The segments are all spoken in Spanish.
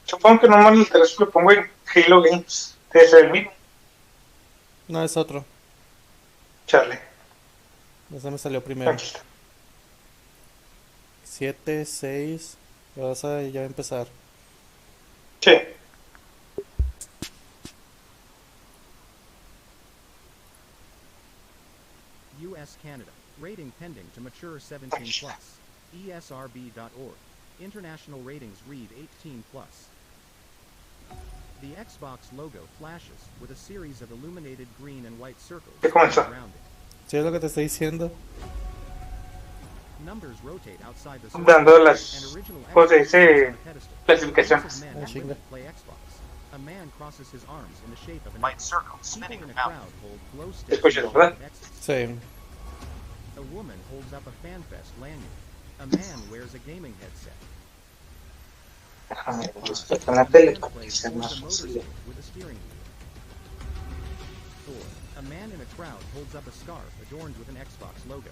Supongo que nomás el teléfono lo pongo en Halo Games. Desde el mismo. No, es otro. Chale. Ese me salió primero. Aquí está. 7, 6. Vas a ya empezar. Sí. U.S. Canada. Rating pending to mature 17 plus. ESRB.org. International ratings read 18 plus. The Xbox logo flashes with a series of illuminated green and white circles ¿Qué comenzó? around it. Sí, es lo que te estoy diciendo. Numbers rotate outside the Dando and las, original pues se Xbox is on dice, the pedestal. clasificaciones. Man Ah, and chinga. women play Xbox. A man crosses his arms in the shape of an White X. circle People spinning in a about. crowd hold glow sticks Escuchas, in the shape ¿verdad? of X's. Sí. A woman holds up a FanFest lanyard. A man wears a gaming headset. Déjame Five. respecto a la A tele man para que plays sea Forza más fácil. Motorsport with a steering wheel. 4. A man in a crowd holds up a scarf adorned with an Xbox logo.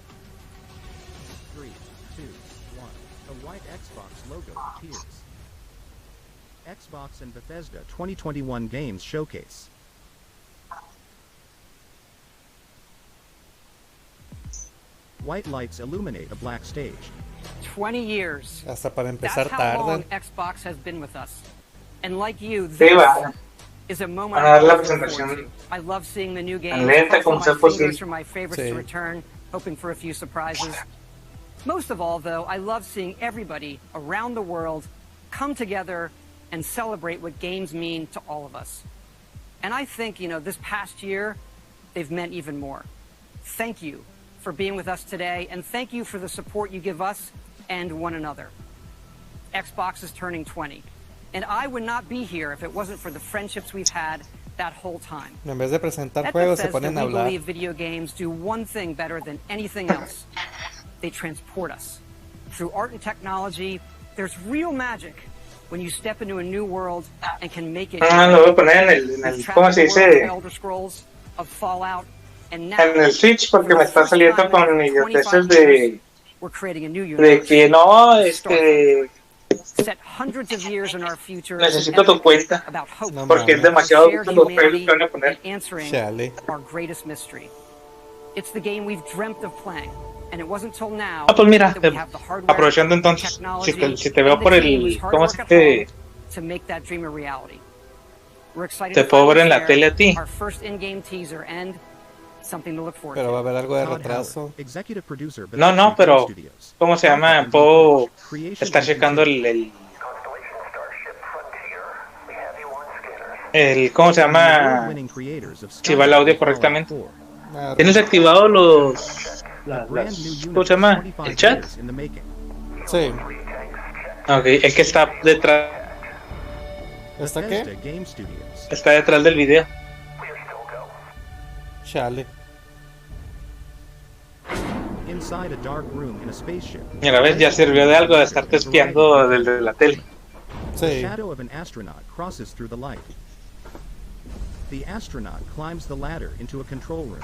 3, 2, 1. A white Xbox logo appears. Xbox and Bethesda 2021 Games Showcase. White lights illuminate a black stage. 20 years. Hasta para empezar That's how long tarde. Xbox has been with us. And like you, Sí, this va. is a moment Van a dar la I look forward presentación to. I love seeing the new tan games, lenta como crossing sea my fingers posible. for my favorites Sí. to return, hoping for a few surprises. Most of all, though, I love seeing everybody around the world come together and celebrate what games mean to all of us. And I think, this past year, they've meant even more. Thank you for being with us today, and thank you for the support you give us and one another. Xbox is turning 20, and I would not be here if it wasn't for the friendships we've had that whole time. En vez de presentar At juegos se Bethesda, ponen a we hablar. believe video games do one thing better than anything else. They transport us. Through art and technology, there's real magic when you step into a new world and can make it. Ah, lo voy a poner en el ¿cómo se dice? Elder Scrolls, of Fallout, and now, En el Switch porque me está saliendo con idioteces we're creating a new de universe. que no, Set hundreds of years in our future. necesito tu cuenta About hope. No porque es mames. demasiado Shared los juegos humanity que van a poner. and answering Chale. our greatest mystery. It's the game we've dreamt of playing, and it wasn't till now Ah, pues mira, that we have the hardware, aprovechando entonces, technology, si te veo and the por team whose el, hard ¿cómo work se at dice? home to make that dream a reality. We're excited Te to puedo ver finally en la share tele a ti. our first in-game teaser and something to look forward Pero va a to. haber algo de Todd retraso. Howard, executive producer, No, Bethesda no, Game pero Studios. ¿cómo se llama? Concept and Puedo footage, creation estar and checando control. ¿cómo se llama? Award-winning creators of Si va el audio Skyrim and Fallout correctamente. 4. Ah, ¿Tienes activado A brand new ¿cómo universe se llama? 25 ¿El chat? years in the making. sí. Ok, el que está detrás, ¿Está Bethesda qué? Game Studios. está detrás del video. Chale. Inside a dark room in a spaceship. Y a la vez ya sirvió de algo de estarte espiando desde la tele. The Sí. shadow of an astronaut crosses through the light. The astronaut climbs the ladder into a control room.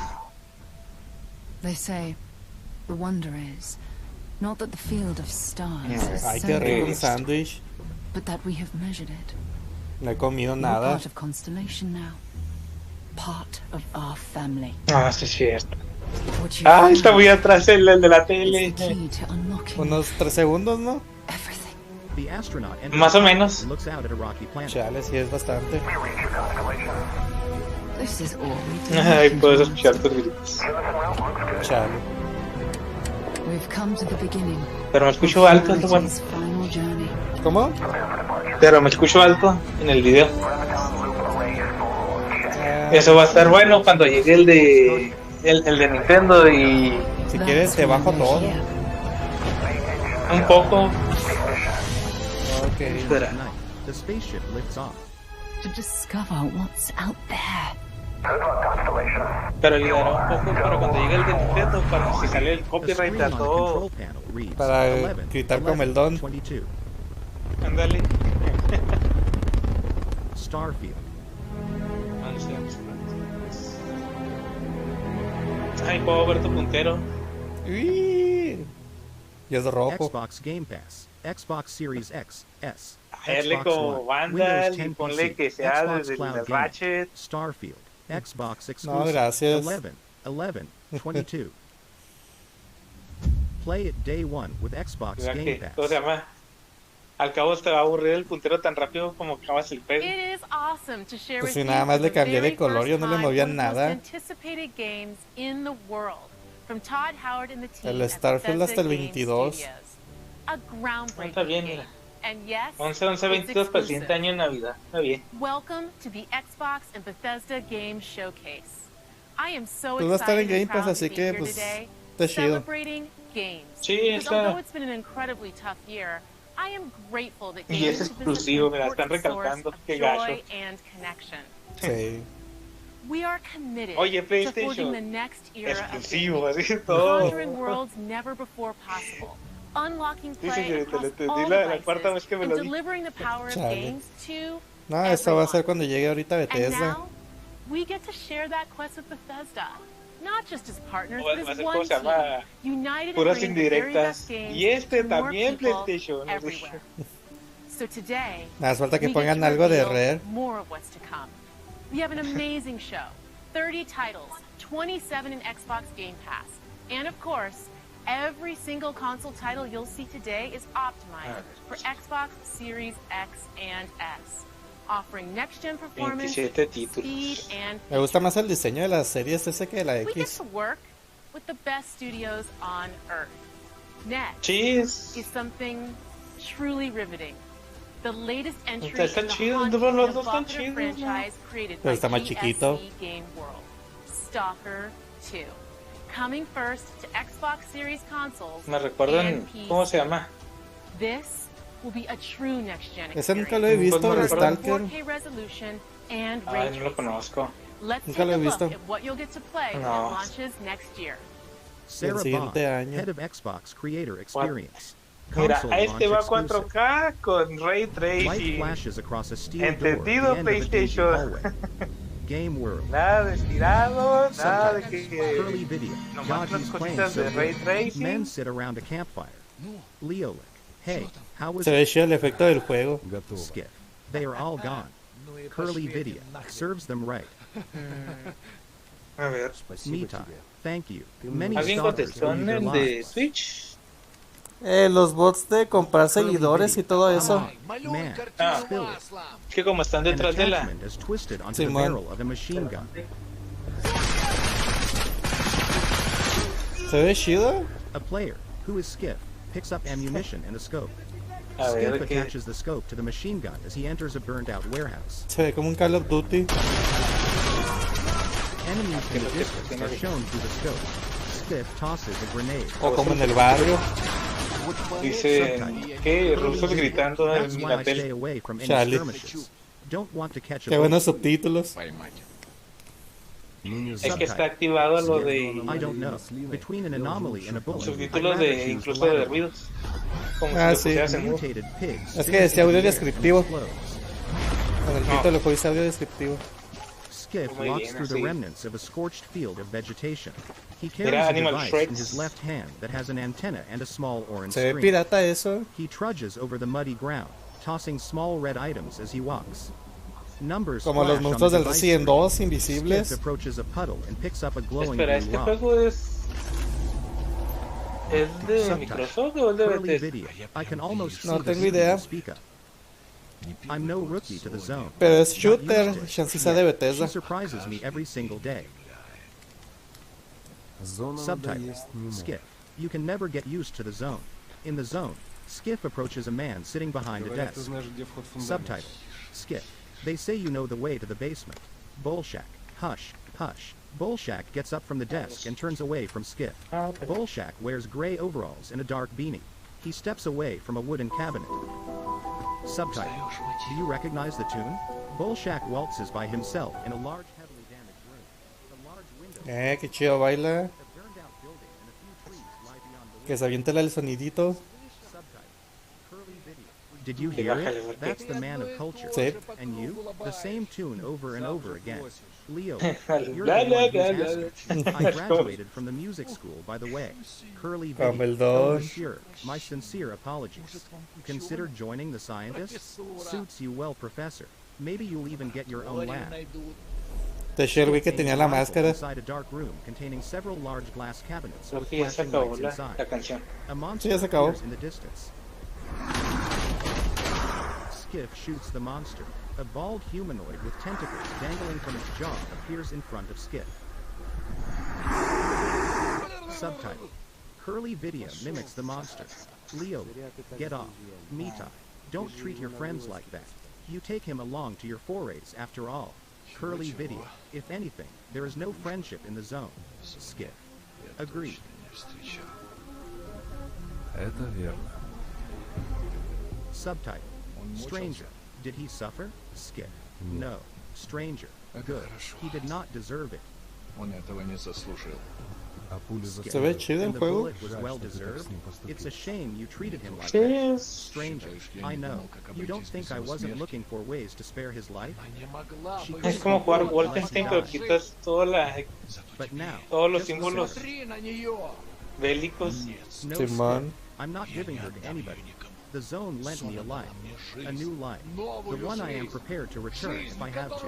They say the wonder is not that the field of stars is Ay, so qué rico un vast, sándwich. but that we have measured it. No he comido You're nada. part of Constellation now. Part of our family. Ah, sí es cierto. What you Ah, está found muy atrás el de la is tele. the key to unlocking Unos 3 segundos, ¿no? everything. The astronaut enters Más o the menos. and looks out at a rocky planet. Chale, sí es bastante. This is all we do. Ay, puedes escuchar tus gritos. Chale. We've come to the beginning. Pero me escucho alto, es lo bueno. Humanity's final journey. ¿Cómo? Pero me escucho alto en el video. Ah, Eso va a estar bueno cuando llegue el de Nintendo y si quieres te bajo todo. un poco. Ok. Espera. At night, the spaceship lifts off. To discover what's out there. Pero ayudará un poco para cuando llegue el de Nintendo, para si sale el The copyright screen a on the todo. control panel reads Para 11, gritar como 11, el don. 22. Ándale. Starfield. Ay, puedo ver tu puntero. Uy. Y es rojo. Xbox Game Pass. Xbox Series X, S. Caerle Xbox como One, Vandal Windows y 10 ponle PC, que sea Xbox desde Cloud el Gaming, Ratchet. Starfield, Xbox No, exclusive, gracias. 11, 11, 22. Play it day one with Xbox Mira Game que, ¿cómo se Pass. llama? Al cabo te va a aburrir el puntero tan rápido como acabas el juego. It is awesome to share Pues with si nada you más for le the cambié de very color, yo first no le time movía one of the most nada. anticipated games in the world from Todd Howard and the team El at Starfield Bethesda hasta el Game 22. Studios. A groundbreaking Está bien, game. mira. And yes, 11, 11, it's 22 para el siguiente exclusive. año en Navidad. Está bien. Welcome to the Xbox and Bethesda Game Showcase. I am so Pues va a estar en excited Game and Pass, proud así to be que here pues today, está chido. celebrating games. Sí, Because está. although it's been an incredibly tough year, I am grateful that Y games es have been such an exclusivo, me la están important source recalcando. of Qué joy gacho. and connection. Sí. We are committed Oye, to forging PlayStation. the next era of Exclusivo, gaming, así todo. conjuring worlds never before possible, unlocking Sí, play señorita, across le entendí all la devices, cuarta vez que me and lo di. delivering the power of Chale. games to No, esto va a ser everyone. cuando llegue ahorita And Bethesda. now, we get to share that quest with Bethesda, not just as partners, Va but a as ser one como se team, llama. united in Puras bringing the very best indirectas. games Y este to more también people PlayStation. ¿No? everywhere. So today, Nada más falta que we get pongan to algo de reveal Rare. more of what's to come. We have an amazing show, 30 titles, 27 in Xbox Game Pass, and of course, every single console title you'll see today is optimized for Xbox Series X and S, offering next-gen performance, 27 títulos. speed, and Me gusta más el diseño de las series ese que de la we get X. to work with the best studios on Earth. Next Chis. is something truly riveting. The latest entry Está in the chido, haunting los and dos están evocative chidos, franchise created Pero by está más chiquito. GSC Game World, Stalker 2. Coming first to Xbox Series consoles Me recuerdan, and PC. ¿cómo se llama? This will be a true next-gen Ese nunca lo he experience. visto, Pues me el recuerda- Stalker. 4K resolution and ray Ay, no lo tracing. conozco. Let's Nunca take lo a he look visto. at what you'll get to play when No. it launches next year. Sarah Bond, siguiente año. head of Xbox Creator Experience. Mira, Console a este launch va a exclusive. 4K con Ray Light Tracing. flashes across a steel door at the Entendido, end of a dingy PlayStation. hallway. Game World. Nada de estirado, nada de Subtitles, que. curly video. Nomás Dodgy's las playing cositas so de Ray good. Tracing. Men sit around a campfire. Leolic. Hey, how was Se ve chido el efecto del juego. Skiff? They are all gone. Curly video serves them right. A ver. Me time. Thank you. Many ¿Alguien stalkers contestó leave en their el de lives. Switch? Los bots de comprar seguidores y todo eso. Man, Ah. spill it. Es que como están An detrás de la. attachment is twisted onto the Simón. barrel of a machine gun. Se ve chido. A player, who is Skiff, picks up ammunition and a scope. A ver, Skiff ¿qué? attaches the scope to the machine gun as he enters a burned-out warehouse. Se ve como un Call of Duty. Enemies in the distance are shown through the scope. Skiff tosses a grenade. O como en el barrio. Dice. ¿Qué? Rusos gritando That's en why la I stay tele. away from any Chale. skirmishes. Don't want to catch a Qué buenos bullet. subtítulos. Es que está activado lo de. I don't know. Between an anomaly and a bullet, I'd Subtítulos rather de choose the incluso de latter. ruidos. Como Ah, si sí. lo pusieras en mudo. Mutated pigs. Es que decía audio descriptivo. Explodes. Con el título fue ese audio descriptivo. Skiff Muy walks bien, through the así. remnants of a scorched field of vegetation. He Mira, carries a Animal device Shreks. in his left hand that has an antenna and a small orange Se ve screen. pirata eso. He trudges over the muddy ground, tossing small red items as he walks. Numbers Como los flash on monstruos the del device Resident screen. 2 Skiff invisibles. approaches a puddle and picks up a glowing Espera, blue ¿este rock. juego es de Subtitle. Microsoft o es de Curly Bethesda? video. I can almost No see the tengo scene idea. you speak of. I'm no rookie to the zone. Pero es Not shooter. used to it. Chance sea de She Bethesda. surprises me every single day. Subtitle. Skiff. You can never get used to the zone. In the zone, Skiff approaches a man sitting behind a desk. Subtitle. Skiff. They say you know the way to the basement. Bolshak. Hush. Hush. Bolshak gets up from the desk and turns away from Skiff. Bolshak wears gray overalls and a dark beanie. He steps away from a wooden cabinet. Subtitle. Do you recognize the tune? Bolshak waltzes by himself in a large, heavily damaged room. The large window, Qué chido baila. a burned-out building, and a few trees lie beyond the Que se avienta el sonidito. Subtitle. Curly Did you hear it? That's the man of culture. Sí. And you? The same tune over and over again. Leo, you're the one who's asking. I graduated from the music school, by the way. Curly Como video. el don. Monsieur, my sincere apologies. Consider joining the scientists? Suits you well, Professor. Maybe you'll even get your own lab. De Sherwin que tenía la máscara. Inside a dark room containing several large glass cabinets Creo with que ya se flashing acabó lights la inside. canción. A monster Sí, ya se acabó. appears in the distance. Skiff shoots the monster. A bald humanoid with tentacles dangling from its jaw appears in front of Skiff. Subtitle. Curly video mimics the monster. Leo, get off. Mitai, don't treat your friends like that. You take him along to your forays after all. Curly video. If anything, there is no friendship in the zone. Skiff. Agreed. Это верно. Subtitle. Stranger. Did he suffer? Skiff. No. Stranger. Good. He did not deserve it. Он этого не заслужил. А пуля Skip. Se ve chido el And the juego. bullet was well deserved. It's a shame you treated him like Sí, that. es... Stranger. I know. You don't think I wasn't looking for ways to spare his life? She Es couldn't como jugar afford to let Wolfenstein, him pero die. quitas But now, todos los just símbolos consider. bélicos. No, Simón. Skip. I'm not giving her to anybody. The zone lent me a life. A new life. The one I am prepared to return if I have to.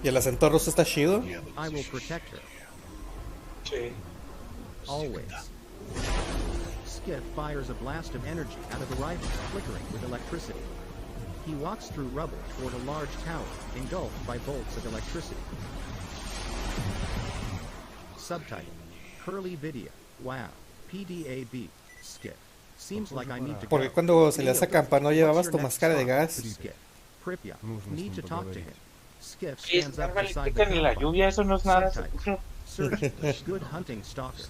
Y el acento ruso está chido. I will protect her. Sí. Always. Skiff fires a blast of energy out of the rifle, flickering with electricity. He walks through rubble toward a large tower, engulfed by bolts of electricity. Subtitle. Curly video. Wow. PDAB. Skiff. Seems like I need to go. Porque cuando salías a acampar no llevabas tu máscara de gas. Skip. Pripyat. Need to talk to him. Skiff Sí, stands up estar beside the balística en la campfire. lluvia, eso no es nada Subtitle. seguro. Surgeon. Good hunting, Stalker.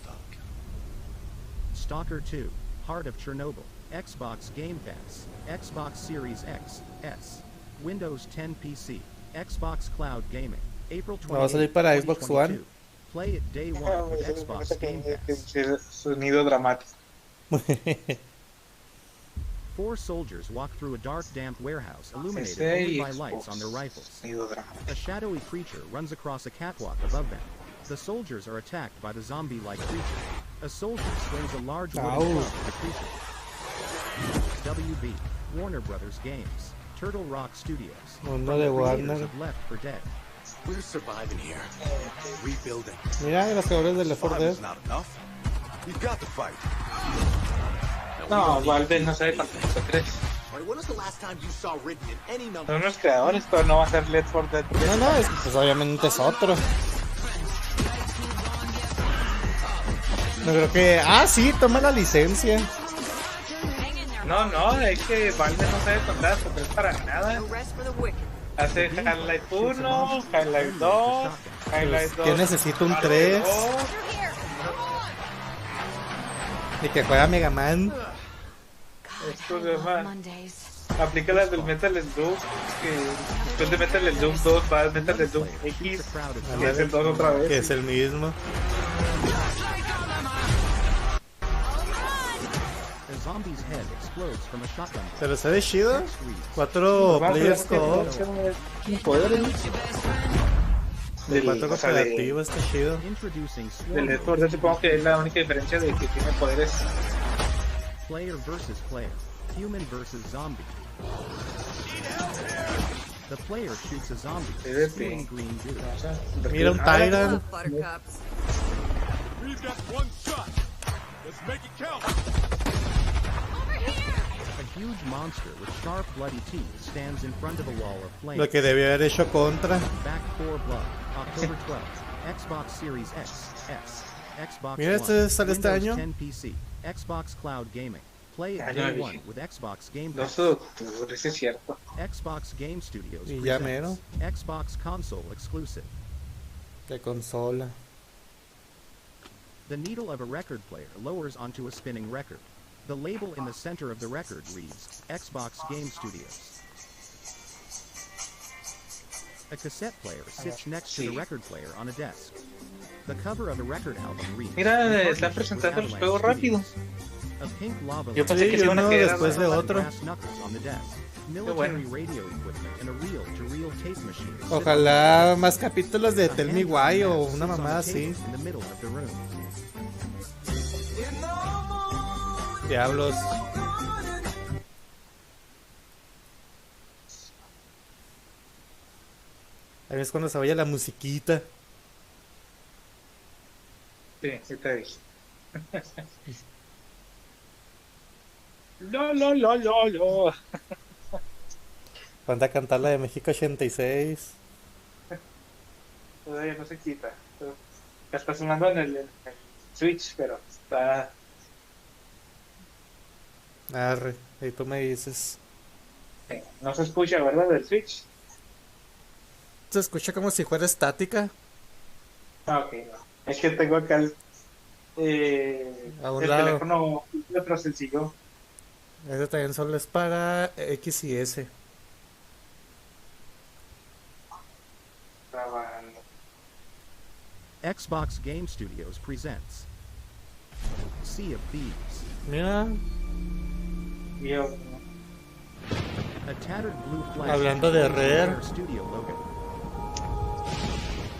Stalker 2. Heart of Chernobyl. Xbox Game Pass. Xbox Series X, S. Windows 10 PC. Xbox Cloud Gaming. April ¿No va a salir 28, para Xbox One? 2022. Play it day one with Xbox Game Pass. Sonido dramático. Four soldiers walk through a dark, damp warehouse illuminated Ese only by Xbox. lights on their rifles. Sonido dramático. A shadowy creature runs across a catwalk above them. The soldiers are attacked by the zombie-like creature. A soldier swings a large wooden Ow. club at the creature. WB, Warner Brothers Games, Turtle Rock Studios. Mundo From de the creators Warner. of Left 4 Dead. We're surviving here. Rebuilding. Mira, los creadores de Left 4 Dead. Survival's not enough. We've got to fight. No, Valve no sabe cuántos crees. All right, when was the last time you saw written in any number? Son unos creadores, pero no va a ser Left 4 Dead 3. No, no, es, pues obviamente es otro. No creo que... Ah, sí, toma la licencia. No, no, es que Valve no sabe contar porque es para nada. Hace Half-Life 1, Half-Life 2, Half-Life 2. Yo necesito un Halo 3. 2. Y que juega Mega Man. Esto se llama... Aplica las del Metal Slug, que después de Metal Slug 2 va al Metal Slug X, que es el 2 otra vez. Que es el mismo. A zombie's head explodes from a shotgun. Pero se ve chido. 4 players co-op. Sin poder, ¿no? De 4 o sea, de- cooperativo está chido. Introducing Del Swarm Left 4 Dead supongo que es la única diferencia de que tiene poderes. Player versus player. Human versus zombie. The player shoots a zombie, Eres spewing de- green goo. O sea, Mira un Tyrant. A huge monster with sharp, bloody teeth stands in front of a wall of flames. Lo que debió haber hecho contra. Back 4 Blood, October 12th. Xbox Series X, S. Xbox Mira, One, este sale este Windows año. 10 PC, Xbox Cloud Gaming. Play it Ya day lo one vi. with Xbox Game 2 Pass. de octubre, ese es cierto. Xbox Game Studios Y ya presents Xbox console exclusive. De consola. The needle of a record player lowers onto a spinning record. The label in the center of the record reads Xbox Game Studios. A cassette player sits next to the Sí. record player on a desk. The cover of a record album reads Mira, "In están partnership with presentando los Avalanche juegos rápido. Studios." A pink lava Yo pensé que se iban a uno quedar después de otro. brass knuckles on the desk, military radio equipment, and a reel-to-reel tape machine. Ojalá más capítulos de Tell Me Why o una Sits on mamada the así. table in the middle of the room. Diablos. Ahí es cuando se vaya la musiquita. Sí, sí te dije. Lo. Falta cantar la de México 86. Todavía no se quita. Está sonando en el Switch, pero está... Arre, ahí tú me dices. No se escucha, ¿verdad? Del Switch. Se escucha como si fuera estática. Ah, ok, no. Es que tengo acá A un el lado. teléfono otro sencillo. Ese también solo es para X y S. Grabando. Xbox Game Studios presents Sea of Thieves. Mira, Yo, A tattered blue flag. Hablando de Rare. Studio logo.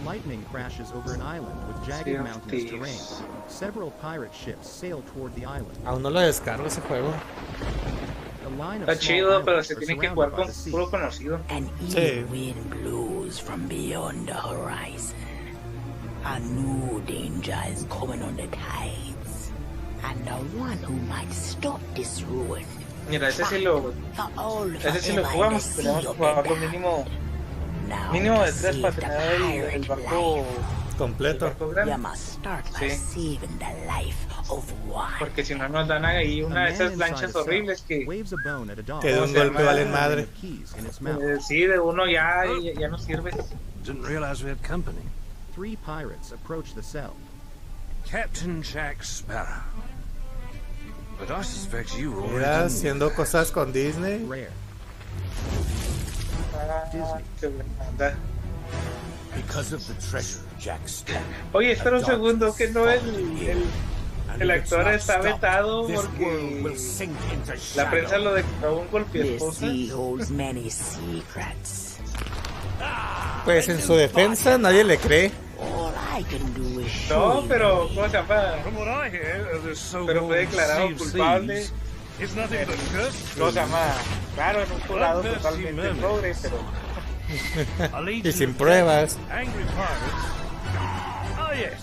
Lightning crashes over an island with jagged Sea of mountainous Thieves. terrain. Several pirate ships sail toward the island. aún no lo descargo ese juego. A line of está small chido, pero islands se are tiene que surrounded jugar by con the sea. puro conocido. An Sí. evil wind blows from beyond the horizon. A new danger is coming on the tides. And the one who might stop this ruin. Mira, ese sí lo jugamos, tenemos que jugarlo mínimo de 3 para tener el barco Completo. You grande. must start by Sí. saving the life of one. Porque si no nos dan ahí A una de man esas inside lanchas a cell horribles que waves a bone at a dog. Que de un se golpe llama? valen madre. Keys in its mouth. sí, de uno ya no sirve. Didn't realize we had company. 3 pirates approach the cell. Captain Jack Sparrow. But I suspect you already Mira, done. haciendo cosas con Disney. Rare. Qué buena onda. Because of the treasure, Jack stole. Oye, espera un segundo, que no el actor está vetado porque la prensa lo declaró un golpe This esposa. sea holds many secrets. Pues en su defensa nadie le cree. All I can do is show No, you pero the ¿cómo se llama? From what I hear of this so-called Pero fue declarado sea of culpable. thieves, it's nothing but cursed ¿Cómo se truth. llama? Claro, en un jurado totalmente progre, pero A legion Y sin of pruebas. angry pirates. Oh yes.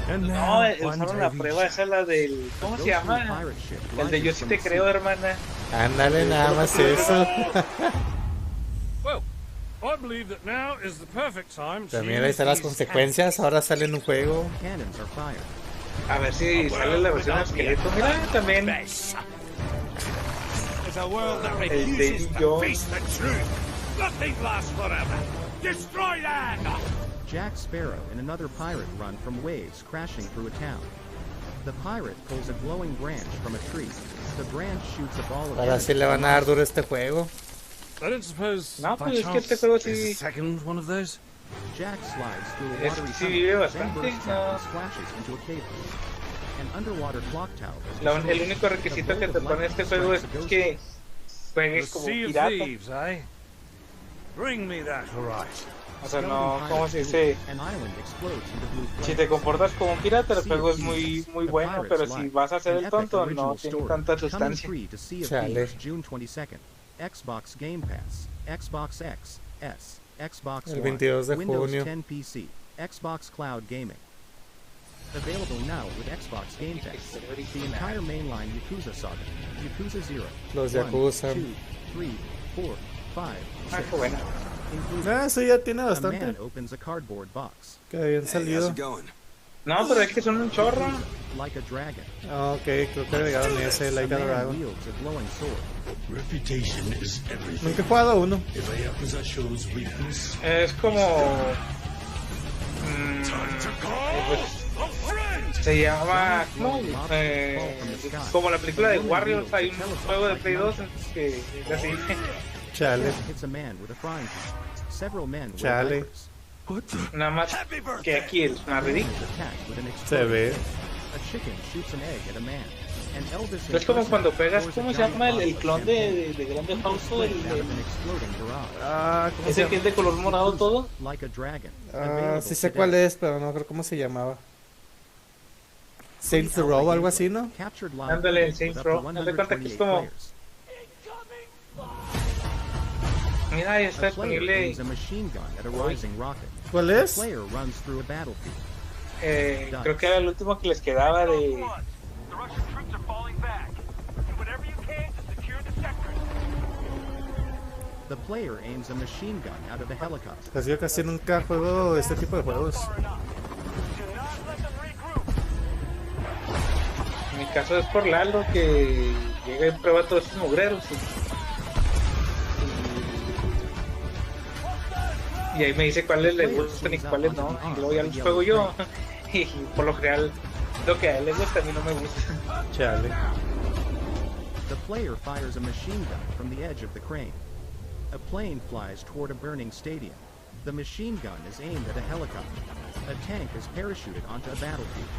And no, now one usaron la of prueba each. esa, la del, ¿cómo se llama? El de yo sí te creo, hermana. Ándale, nada más eso. Well, I believe that now is the perfect time to También ahí están las use these consecuencias. Ahora sale en un juego. Cannons are fired. A ver si sale la versión de esqueleto. Mira, también It's a world that el refuses de to yo. face the truth. Nothing lasts forever. Destroy that! Jack Sparrow and another pirate run from waves crashing through a town. The pirate pulls a glowing branch from a tree. The branch shoots a ball of Ahora sí le van a dar duro a este juego. I don't suppose No, by pues es que chance este juego there's sí- a second one of those. Jack slides through a Es watery que sí tunnel, vive then bastante, bursts no. out and splashes into a cave. An underwater clock tower. is El destroyed. único requisito que te pone este juego es que The juegues como Sea of pirata. Thieves, eh? Bring me that horizon. O sea, Skeleton no, pirates ¿cómo se move. dice? An island explodes into blue Si flames. te comportas como un pirata, el Sea juego of es muy Thieves, muy The bueno, Pirate's pero si Life, vas a hacer an el epic tonto, no original tiene story. tanta Coming sustancia. free to Sea of Chale. Thieves, June 22nd. Xbox Game Pass, Xbox X, S, Xbox El One, 22 de Windows junio. 10 PC, Xbox Cloud Gaming. Available now with Xbox Game Pass. The entire mainline Yakuza saga, Yakuza 0, Los 1, Yakuza. 2, 3, 4, 5, Ah, 6. qué bueno. Includes Ah, sí, ya tiene a man bastante. opens a cardboard box. Que habían salido. No, pero es que son un chorro. Like a dragon. Ah, ok, creo que agregaron ese, A Like a man Dragon. wields a glowing sword. Reputation is everything. Nunca he jugado uno. If a Yakuza shows weakness, Es como... pues, se llama... ¿cómo? Como la película de Warriors, hay un juego de Play 2 que es así. Chale. Hits a man with a frying pan. Several men wear Chale. diapers. Nada más que aquí es una ridícula. Attacked with an Se ve. A chicken shoots an egg at a man. Es como cuando pegas, ¿cómo se llama el clon de Grande Auto? ¿Cómo ¿Ese que es de color morado todo? Sí sé cuál es, pero no creo cómo se llamaba. Saints Row, algo así, ¿no? Ándale, el Saints Row. Haz de cuenta que es como... Mira, ahí está disponible. ¿Cuál es? Creo que era el último que les quedaba de... The player aims a machine gun out of a helicopter. Yo casi nunca juego este tipo de juegos. En mi caso es por Lalo, que llega y prueba todos esos mugreros. Y ahí me dice cuáles le gustan y cuáles no. Y luego ya los juego yo. Y por lo general, lo que a él le gusta, a mí no me gusta. Chale. The player fires a machine gun from the edge of the crane. A plane flies toward a burning stadium. The machine gun is aimed at a helicopter. A tank is parachuted onto a battlefield.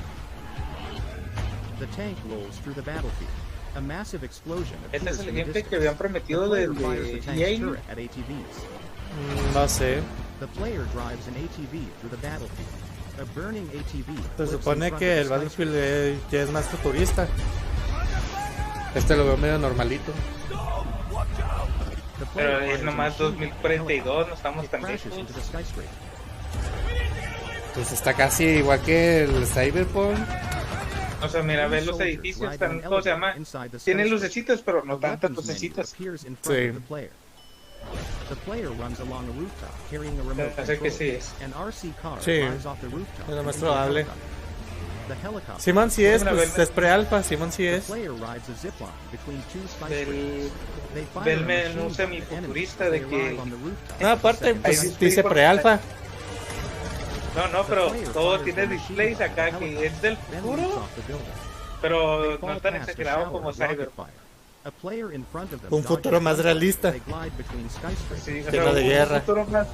The tank rolls through the battlefield. A massive explosion Este appears es el in the gameplay que distance. habían prometido The player de fires the tank's EA. turret at ATVs. No sé. The player drives an ATV through the battlefield. A burning ATV Se flips in supone front que of el the Battlefield ya es más futurista. Este lo veo medio normalito. The Pero player es fires a nomás machine gun at a 2042, no estamos It tan crashes lejos. into the skyscraper. Pues está casi igual que el Cyberpunk. O sea, mira, ves los edificios, están, ¿cómo se llama? Tienen lucecitas, pero no tantas lucecitas. Appears in front Sí. of the player. The player runs along a rooftop carrying a remote Así que control. sí es. An RC car Sí. flies off the rooftop. Es lo más into a probable. helicopter. The helicopter. Simón sí es, pues es pre-alfa, Simón sí The es. player rides a zipline between two Del, skyscrapers. They fire del a menú machine gun at enemies semifuturista as de they que... arrive on the rooftop. No, aparte, Ahí pues dice dice pre-alfa. No, pero todo tiene displays acá que es del futuro, pero no tan exagerado como Cyber. A player in front of them Un futuro más realista. They glide between skyscrapers. Sí, o Lleno de guerra. un futuro más-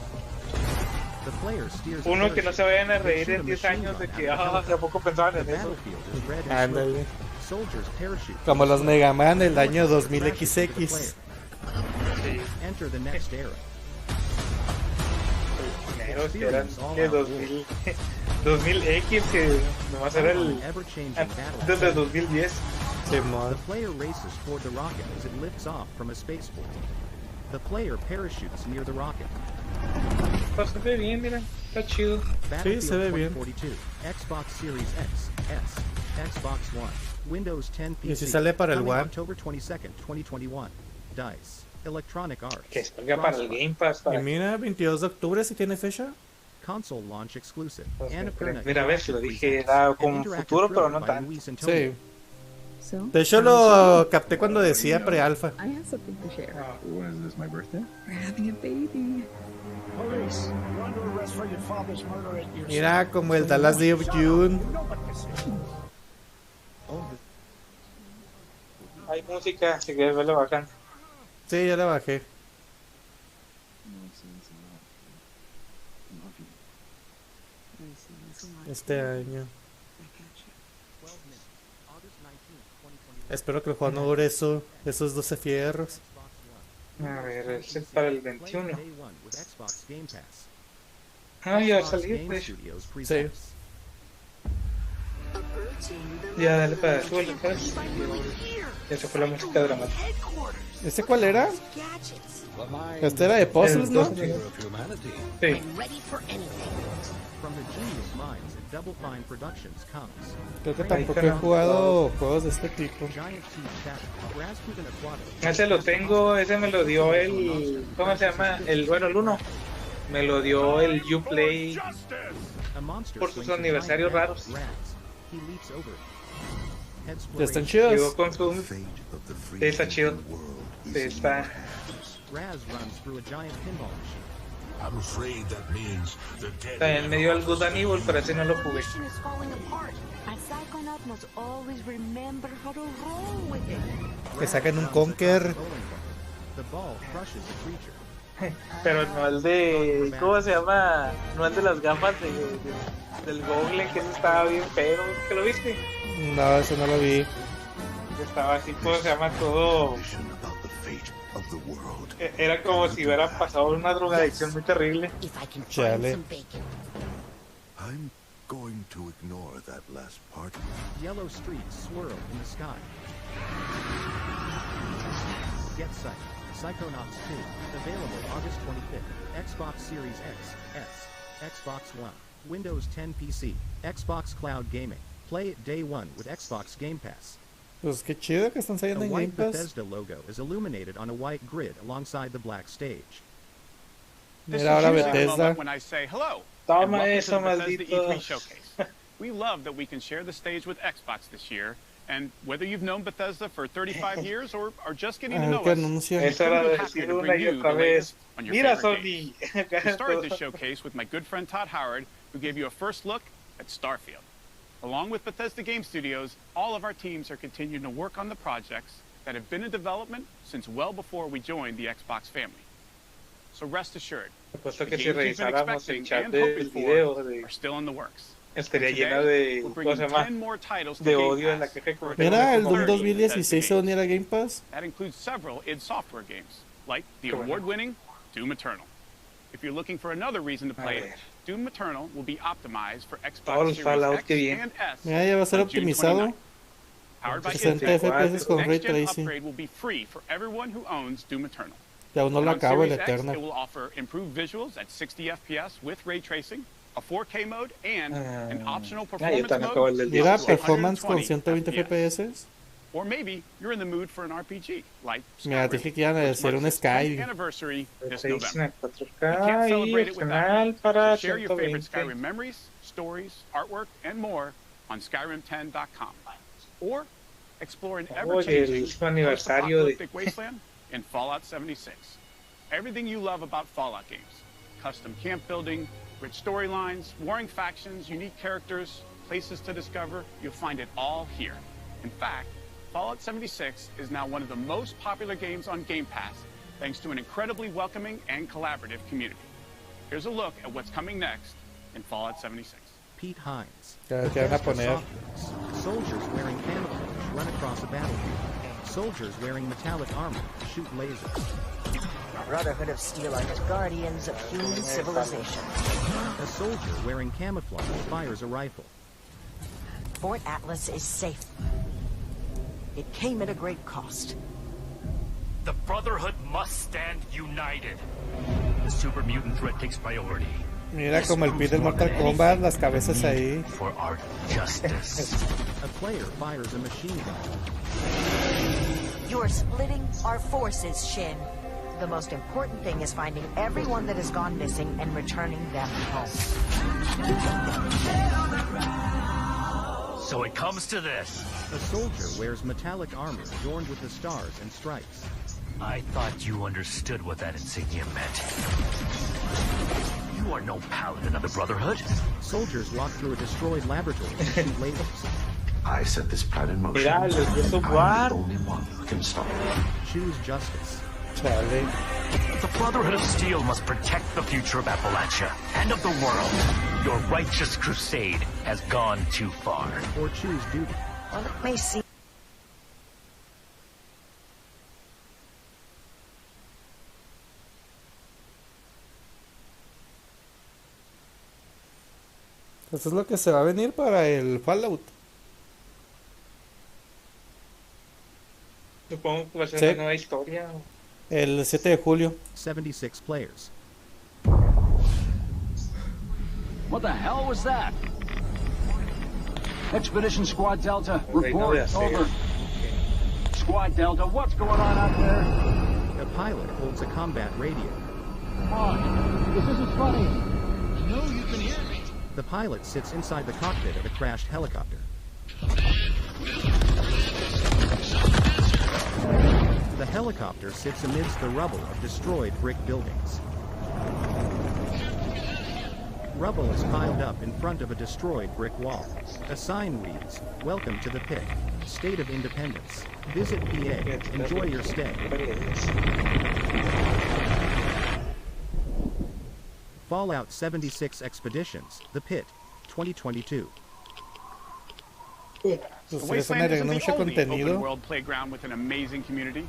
The player steers a Uno que no se vayan a They reír shoot en a 10 machine años de gun que, at the helicopter. tampoco pensaban The en eso. battlefield is red and Ándale. smoke. Soldiers parachute. Como los Mega Man del año Crashes into the 2000XX. player. Sí, Enter the next era. primeros que eran de 2000, 2000X, que nomás era el Ever-changing antes battle. de 2010. Simón. The player races toward the rocket as it lifts off from a spaceport. The player parachutes near the rocket. Pues se ve bien, mira, está chido. Battlefield se ve bien. 2042, Xbox Series X, S, Xbox One, Windows 10 PC. Y si sale para el coming One. October 22nd, 2021. DICE, Electronic Arts. Que salga para el Game Pass. Y Para... mira, 22 de octubre si tiene fecha. Console launch exclusive. Pues, Annapurna mira, ves, lo Interactive dije, presents era an como interactive futuro, pero thriller no by tanto. Luis Antonio. Sí. De hecho lo capté cuando decía pre-alfa. I have something to share. What is this, my birthday? We're having a baby. Police, you're under arrest for your father's murder at your Mira, como el Dallas Day of June. Hay música, si quieres verlo bacán. Sí, ya la bajé. Este año. Espero que el juego no dure esos 12 fierros. A ver, ese es para el 21. Day one with Xbox Game Pass. Ah, ya Xbox salió, Game pues. Studios Sí. presents. Ya, dale para suelo, pues. Esa fue la música dramática. ¿Este cuál era? Este era de puzzles, ¿no? Sí. From the genius minds at Double Fine Productions comes Creo que tampoco he jugado juegos de este tipo. Giant Sea Shadow, Rasputin Aquatic, Ese lo tengo, ese me lo dio el... ¿Cómo se llama? El 1. Me lo dio el Uplay a monster por sus swings a aniversarios giant raros. rat. He leaps over it. Head Ya están exploration. chidos. Llegó con su... Sí, está chido. Sí, está... Raz runs through a giant pinball machine. I'm afraid that means the dead. También me dio el Good and Evil, pero ese no lo jugué. Que saquen un Conker. The ball crushes the creature. Pero no el de... ¿Cómo se llama? No el de las gafas del Google, que ese estaba bien feo. ¿Que lo viste? No, eso no lo vi. Estaba así, ¿cómo se llama? Todo. Era como si hubiera pasado una drogadicción muy terrible. Chale. I'm going to ignore that last part. Yellow streets swirl in the sky. Get Psych, Psychonauts 2, available August 25th. Xbox Series X, S, Xbox One, Windows 10 PC, Xbox Cloud Gaming. Play it day one with Xbox Game Pass. Pues qué chido que están saliendo The en Game white Pass. Bethesda logo is illuminated on a white grid alongside the black stage. Mira ahora Bethesda. When I say hello. Toma and eso, welcome to the Bethesda maldito. E3 showcase. We love that we can share the stage with Xbox this year, and whether you've known Bethesda for 35 years or are just getting to know us, Eso era de decir una y otra vez. Mira, Sony. We started this showcase with my good friend Todd Howard, who gave you a first look at Starfield. Along with Bethesda Game Studios, all of our teams are continuing to work on the projects that have been in development since well before we joined the Xbox family. So rest assured, Puesto the que si games you've been revisáramos el expecting chat and del hoping video for are still in the works. estaría And llena today, de, we're ¿cómo bringing se llama? 10 more titles to De Game odio en la Pass. caja de comentarios. Mira, el Doom 30 2016 se va a unir a Game Pass. That includes several id Software games, like the award-winning Doom Eternal. If you're looking for another reason to play it, Doom Eternal will be optimized for Todo el Xbox Series Fallout X que viene. and S. Mira, ya va a ser on June optimizado. 29th. Powered by 60 Intel, FPS con Ray next-gen Tracing. upgrade will be free for everyone who owns Doom Eternal. Y aún no lo And on acabo el Series X, Eternal. it will offer improved visuals at 60 FPS with ray tracing, a 4K mode, and an optional yo performance también acabo el mode. del Mira, up to performance con 120 120 FPS. Or maybe you're in the mood for an RPG, like Mira, Skyrim, dije que iban a which hacer marks un its 10th Sky. anniversary this Racing November. a You 4K can't y celebrate it without opcional it. para So share your favorite 120. Skyrim memories, stories, artwork, and more on Skyrim10.com. Or explore an Oye, el ever-changing último aniversario de... post-apocalyptic wasteland in Fallout 76. Everything you love about Fallout games. Custom camp building, rich storylines, warring factions, unique characters, places to discover. You'll find it all here. In fact, Fallout 76 is now one of the most popular games on Game Pass, thanks to an incredibly welcoming and collaborative community. Here's a look at what's coming next in Fallout 76. Pete Hines. Que van a poner. Soldiers wearing camouflage run across a battlefield. Soldiers wearing metallic armor shoot lasers. Brotherhood of Steel are the guardians of human civilization. A soldier wearing camouflage fires a rifle. Fort Atlas is safe. It came at a great cost. The Brotherhood must stand united. The super mutant threat takes priority. Mira como el Pete del Mortal Kombat, las cabezas ahí. For our justice. A player fires a machine gun. You're splitting our forces, Shin. The most important thing is finding everyone that has gone missing and returning them home. So it comes to this. A soldier wears metallic armor adorned with the stars and stripes. I thought you understood what that insignia meant. You are no paladin of the Brotherhood. Soldiers walk through a destroyed laboratory and shoot lasers. I set this plan in motion. Mira, les dio su I'm guard. the only one who can stop it. Choose justice. Chale. The Brotherhood of Steel must protect the future of Appalachia and of the world. Your righteous crusade has gone too far. Or choose duty. Well, it may seem... Eso es lo que se va a venir para el Fallout. Supongo que va a ser Sí. una nueva historia. El 7 de julio. 76 players. What the hell was that? Expedition Squad Delta, report, over. Squad Delta, what's going on out there? A pilot holds a combat radio. Come on, this isn't funny. I know you can hear me. The pilot sits inside the cockpit of a crashed helicopter. The helicopter sits amidst the rubble of destroyed brick buildings. Rubble is piled up in front of a destroyed brick wall. A sign reads, "Welcome to the pit. State of Independence. Visit PA. Enjoy your stay." Fallout 76 Expeditions, The Pit, 2022. Pues The sí, están Wasteland isn't agregando the mucho only contenido. open-world playground with an amazing community.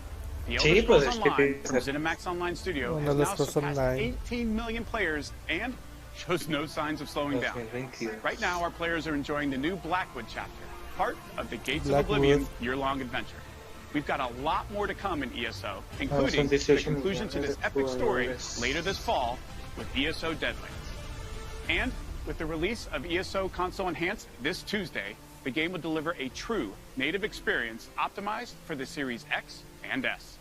The Elder Sí, pues Scrolls es que Online te- from ZeniMax Online Studio Bueno, has los now Scrolls surpassed Online. 18 million players and shows no signs of slowing down. 2022. Right now, our players are enjoying the new Blackwood chapter, part of the Gates Blackwood. of Oblivion year-long adventure. We've got a lot more to come in ESO, son including the 18 conclusion to this millones de epic story jugadores. later this fall with ESO Deadlands. And with the release of ESO Console Enhanced this Tuesday, the game will deliver a true native experience optimized for the Series X and S.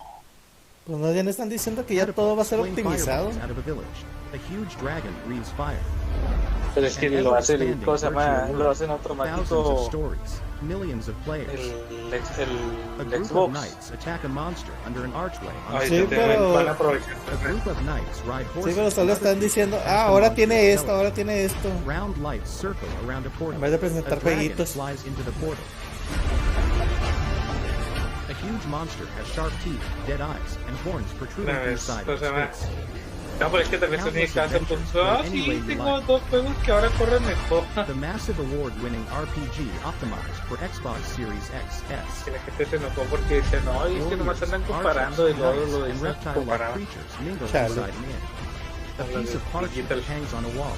Pues no, ya no están diciendo que ya todo va a ser Flame optimizado. fireballs out of a village. A huge dragon breathes fire. Pero es que An lo hace el ever-expanding cosa más, virtual lo world. hacen Thousands of automático stories, millions of players. el A group of Xbox. knights attack a monster under an archway on Ay, a Sí, te pero- van a aprovechar. A group of knights ride Sí, horses. pero solo están diciendo, ahora tiene esto, ahora tiene esto. Round lights circle around a portal. En vez de presentar A dragon jueguitos. flies into the portal. A huge monster has sharp teeth, dead eyes, and horns protruding Una from the vez, side o of sea, its face. no, pero es que también se tiene que hacer pues, Any way sí, you tengo like. dos juegos que ahora corren mejor. The massive award-winning RPG optimized for Xbox Series XS. Que la gente se enojó porque dice, no, y es que nomás andan comparando y luego lo and dicen reptile-like comparado. creatures mingle Chale. inside and in. A piece of parchment hangs on a wall.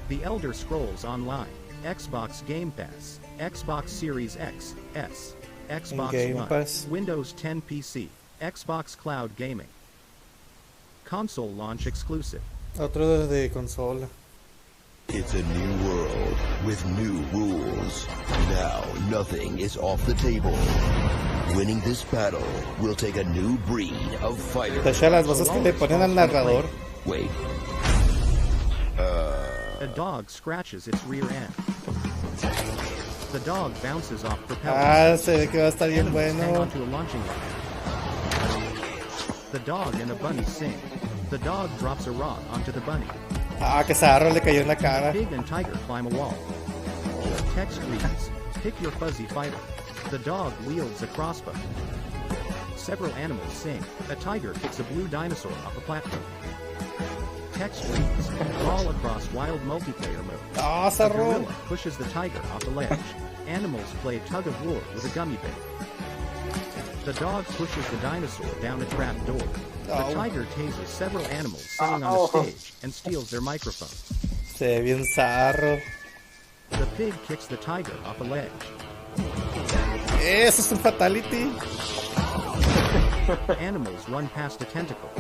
The Elder Scrolls Online, Xbox Game Pass, Xbox Series X, S, Xbox Game One, Pass. Windows 10 PC, Xbox Cloud Gaming. Console launch exclusive. Otro de consola. It's a new world with new rules. Now nothing is off the table. Winning this battle will take a new breed of fighter. Te echa las voces que le ponen al narrador. Wait. A dog scratches its rear end. The dog bounces off propellers. Ah, se ve que va a estar bien Animals hang bueno. onto a launching line. The dog and a bunny sing. The dog drops a rock onto the bunny. Ah, que zarro le cayó en la cara. Pig and tiger climb a wall. Text reads, pick your fuzzy fighter. The dog wields a crossbow. Several animals sing. A tiger kicks a blue dinosaur off a platform. Text reads, crawl across wild multiplayer mode. Ah, A zarro. gorilla pushes the tiger off a ledge. Animals play tug of war with a gummy bear. The dog pushes the dinosaur down a trap door. The Oh. tiger tases several animals sitting on Oh. the stage and steals their microphone. Se ve bien zarro. The pig kicks the tiger off a ledge. Eso es un fatality. Animals run past a tentacle.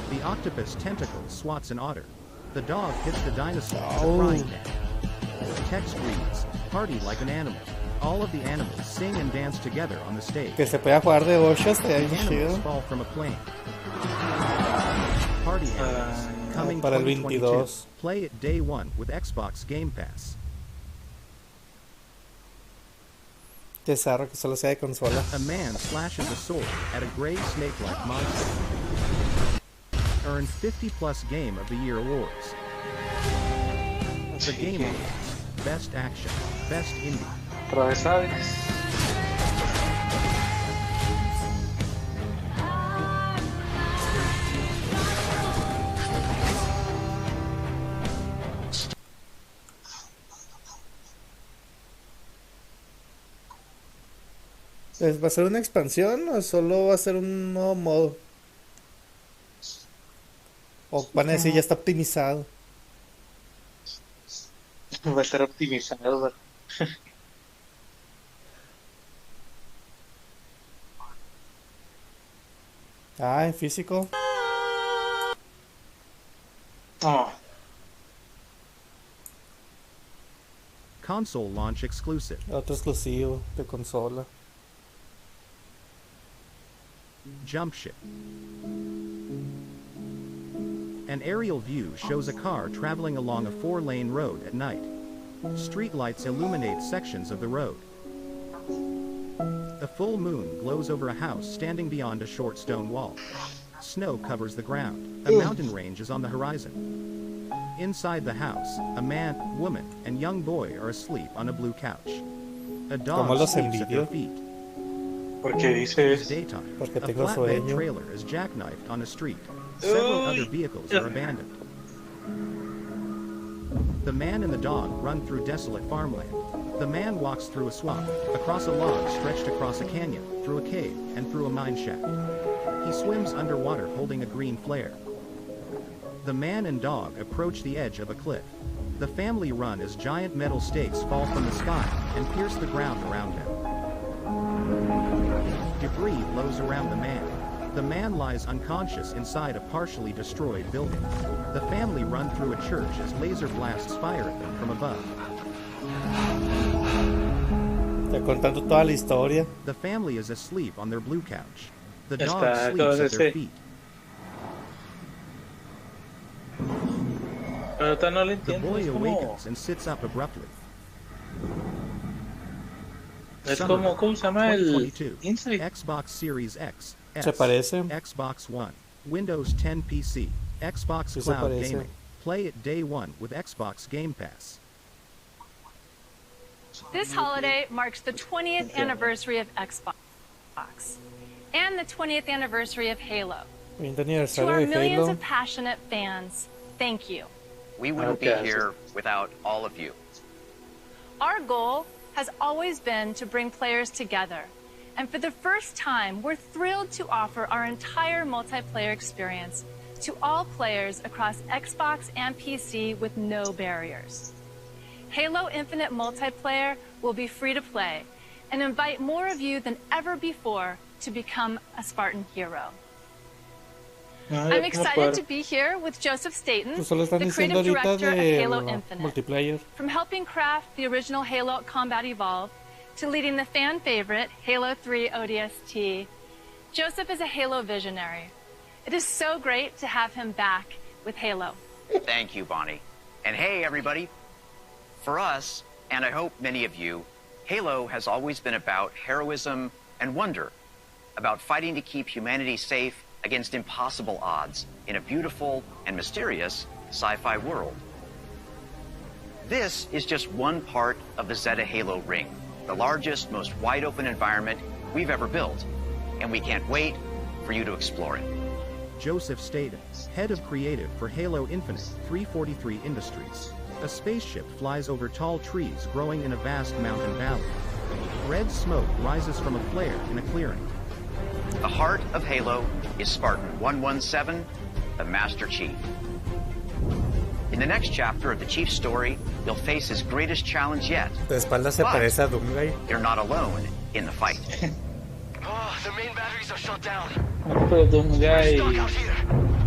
The octopus tentacle swats an otter. The dog hits the dinosaur with a frying pan. Text reads, party like an animal. All of the animals sing and dance together on the stage. Que se pueda jugar de 8 hasta ahí Animals chido. fall from a plane. Party animals coming para el 2022. 22. Play it day one with Xbox Game Pass. Que zarro que solo sea de consola. A man slashes a sword at a gray snake-like monster. Earned 50 plus Game of the Year awards. The Game Awards. Best Action. Best Indie. Atravesades. ¿Va a ser una expansión o solo va a ser un nuevo modo? O van a decir ya está optimizado. Va a estar optimizado, ¿verdad? Ah, en físico. Oh. Console launch exclusive. Otro exclusivo de consola. Jump ship. An aerial view shows a car traveling along a 4-lane road at night. Streetlights illuminate sections of the road. A full moon glows over a house standing beyond a short stone wall. Snow covers the ground. A mountain range is on the horizon. Inside the house, a man, woman, and young boy are asleep on a blue couch. A dog Como los sleeps at their envidio. feet. Porque dice It's daytime. Porque A tengo flatbed sueño. trailer is jackknifed on a street. Several other vehicles are abandoned. The man and the dog run through desolate farmland. The man walks through a swamp, across a log stretched across a canyon, through a cave, and through a mine shaft. He swims underwater holding a green flare. The man and dog approach the edge of a cliff. The family run as giant metal stakes fall from the sky and pierce the ground around them. Debris blows around the man. The man lies unconscious inside a partially destroyed building. The family run through a church as laser blasts fire at them from above. Está contando toda la historia. The family is asleep on their blue couch. The dog sleeps at their feet. The boy awakens and sits up abruptly. Es como, ¿cómo se llama el Xbox Series X, S, Se parece. Xbox One, Windows 10 PC, Xbox Sí, Cloud se parece. Gaming. Play it day one with Xbox Game Pass. This holiday marks the 20th anniversary of Xbox and the 20th anniversary of Halo. 20 To aniversario our de millions Halo. of passionate fans, thank you. We wouldn't be here without all of you. Our goal has always been to bring players together. And for the first time, we're thrilled to offer our entire multiplayer experience to all players across Xbox and PC with no barriers. Halo Infinite Multiplayer will be free to play and invite more of you than ever before to become a Spartan hero. I'm excited to be here with Joseph Staten, Pues solo están the diciendo creative ahorita director of de Halo Infinite. multiplayer. From helping craft the original Halo Combat Evolved to leading the fan favorite Halo 3 ODST, Joseph is a Halo visionary. It is so great to have him back with Halo. Thank you, Bonnie. And hey, everybody. For us, and I hope many of you, Halo has always been about heroism and wonder, about fighting to keep humanity safe against impossible odds in a beautiful and mysterious sci-fi world. This is just one part of the Zeta Halo ring, the largest, most wide-open environment we've ever built, and we can't wait for you to explore it. Joseph Staten, head of creative for Halo Infinite, 343 Industries. A spaceship flies over tall trees growing in a vast mountain valley. Red smoke rises from a flare in a clearing. The heart of Halo is Spartan 117, the Master Chief. In the next chapter of the Chief's story, you'll face his greatest challenge yet. De espaldas se parece a Doomguy. You're not alone in the fight. Oh, the main batteries are shut down. Pero Doomguy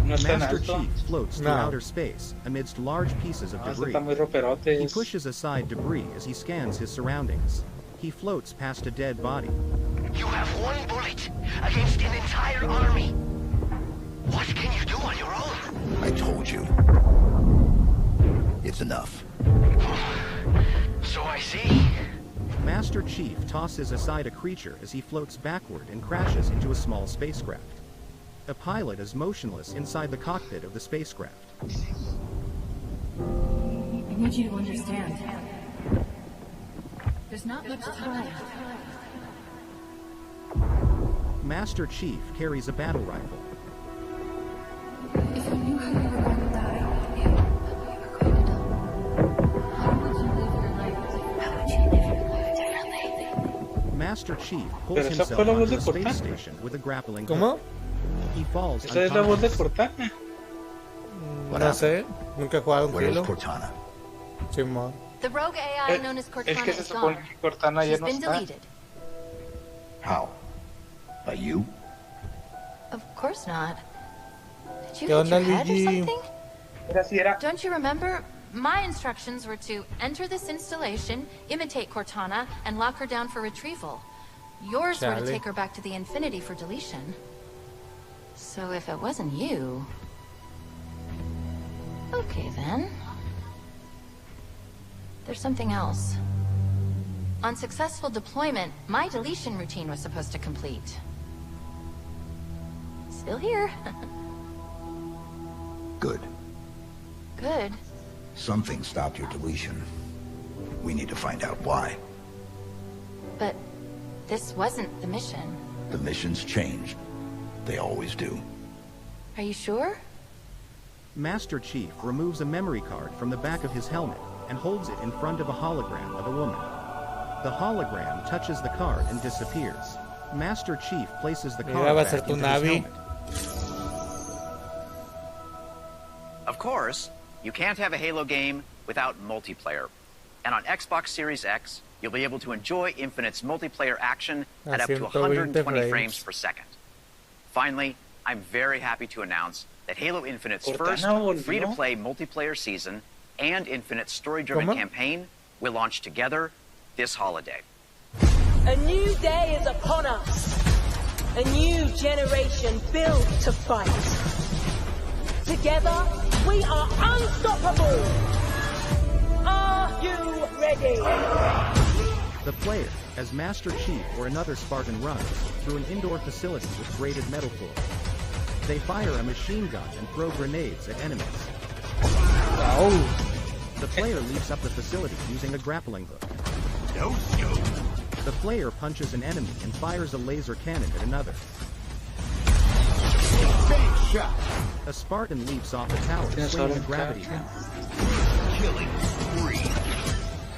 no es tan Master alto. Chief floats through outer space amidst large pieces of debris. Está muy roperote. He pushes aside debris as he scans his surroundings. He floats past a dead body. You have one bullet against an entire army. What can you do on your own? I told you. It's enough. So I see. Master Chief tosses aside a creature as he floats backward and crashes into a small spacecraft. A pilot is motionless inside the cockpit of the spacecraft. I need you to understand. There's not much time. Master Chief carries a battle rifle. If you knew how you were going to die, how would you live your life? Master Chief pulls Pero esa himself fue la voz onto de a space Cortana. station with a grappling ¿Cómo? hook. He falls Esa es la voz de unconscious. Cortana. No sé, nunca he jugado un Where is Halo. Cortana? Simón. The rogue AI known as Es Cortana que se is supone gone. que Cortana ya She's no been está. deleted. How? By you? Of course not. Did you ¿Qué hit onda, your head or Luigi? something? Era así, era. Don't you remember? My instructions were to enter this installation, imitate Cortana, and lock her down for retrieval. Yours were to Chale. take her back to the Infinity for deletion. So if it wasn't you... Okay, then. There's something else. On successful deployment, my deletion routine was supposed to complete. Still here. Good. Good. Something stopped your deletion. We need to find out why. But this wasn't the mission. The missions changed. They always do. Are you sure? Master Chief removes a memory card from the back of his helmet and holds it in front of a hologram of a woman. The hologram touches the card and disappears. Master Chief places the card back into his helmet. Of course, you can't have a Halo game without multiplayer. And on Xbox Series X, you'll be able to enjoy Infinite's multiplayer action at up to 120 frames per second. Finally, I'm very happy to announce that Halo Infinite's first free-to-play multiplayer season and Infinite's story-driven campaign will launch together this holiday. A new day is upon us. A new generation built to fight. Together, we are unstoppable. Are you ready? The player, as Master Chief or another Spartan, runs through an indoor facility with braided metal floor. They fire a machine gun and throw grenades at enemies. The player leaps up the facility using a grappling hook. The player punches an enemy and fires a laser cannon at another. A Spartan leaps off a tower, swinging a gravity gun. Killing spree.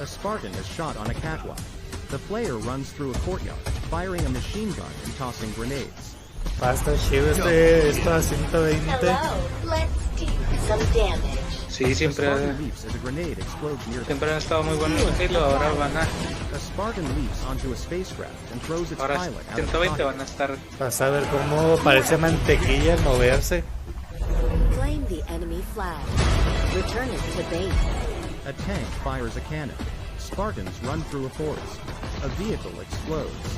A Spartan is shot on a catwalk. The player runs through a courtyard, firing a machine gun and tossing grenades. Basta chido esto a 120. Hello, let's do some damage. Sí, siempre han estado muy buenos los Halo, ahora van a... A Spartan leaps onto a spacecraft and throws its Ahora pilot out of the 120 pocket. van a estar... Vas a ver cómo parece mantequilla al moverse. Claim the enemy flag. Return it to base. A tank fires a cannon. Spartans run through a forest. A vehicle explodes.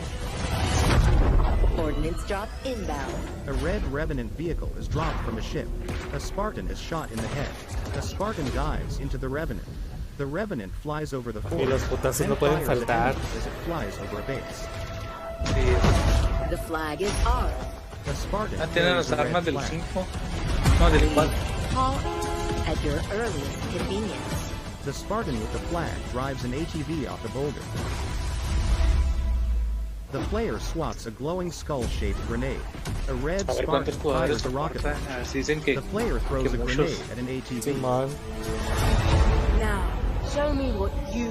Ordnance drop inbound. A red Revenant vehicle is dropped from a ship. A Spartan is shot in the head. A Spartan dives into the Revenant. The Revenant flies over the Y los forest putazos and no pueden fires at faltar. enemies as it flies over a base. The flag is ours. A Spartan tienen carries las a red armas del flag. 5. No, del 4. Call at your earliest convenience. The Spartan with the flag drives an ATV off a boulder. The player swats a glowing skull-shaped grenade. A red A ver Spartan cuántos jugadores fires a rocket soportan. launcher. Así dicen que... The player throws a muchos. grenade at an ATV. Now, show me what you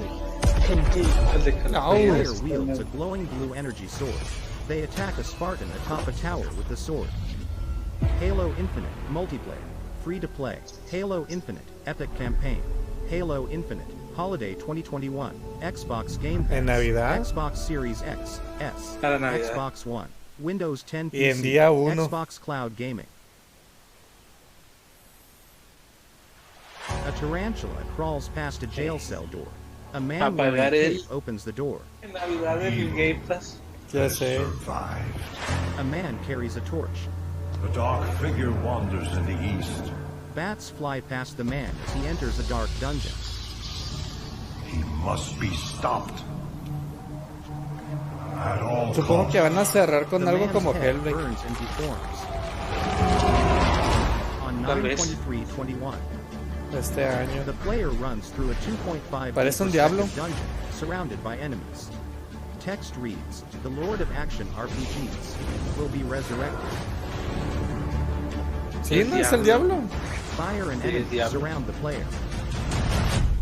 can do. The player wields a glowing blue energy sword. They attack a Spartan atop a tower with the sword. Halo Infinite multiplayer, free to play. Halo Infinite Epic Campaign. Halo Infinite Holiday 2021. Xbox Game Pass. ¿En Navidad? Xbox Series X, S, Para Navidad. Xbox One, Windows 10 Y en PC, día 1. Xbox Cloud Gaming. A tarantula crawls past a jail cell door. A man wearing a cape opens the door. En Navidad el Game Pass. Ya sé. A man carries a torch. A dark figure wanders in the east. Bats fly past the man as he enters a dark dungeon. He must be stopped. At all Supongo que van a cerrar con The algo man's como head Hellblade. burns and deforms. On Tal vez. 9/23/21, Este año. the player runs through a 2.5 Parece un per diablo. second dungeon surrounded by enemies. Text reads, "The Lord of Action RPGs will be resurrected." Sí, no es el diablo. Fire and Sí, el enemies diablo. surround the player.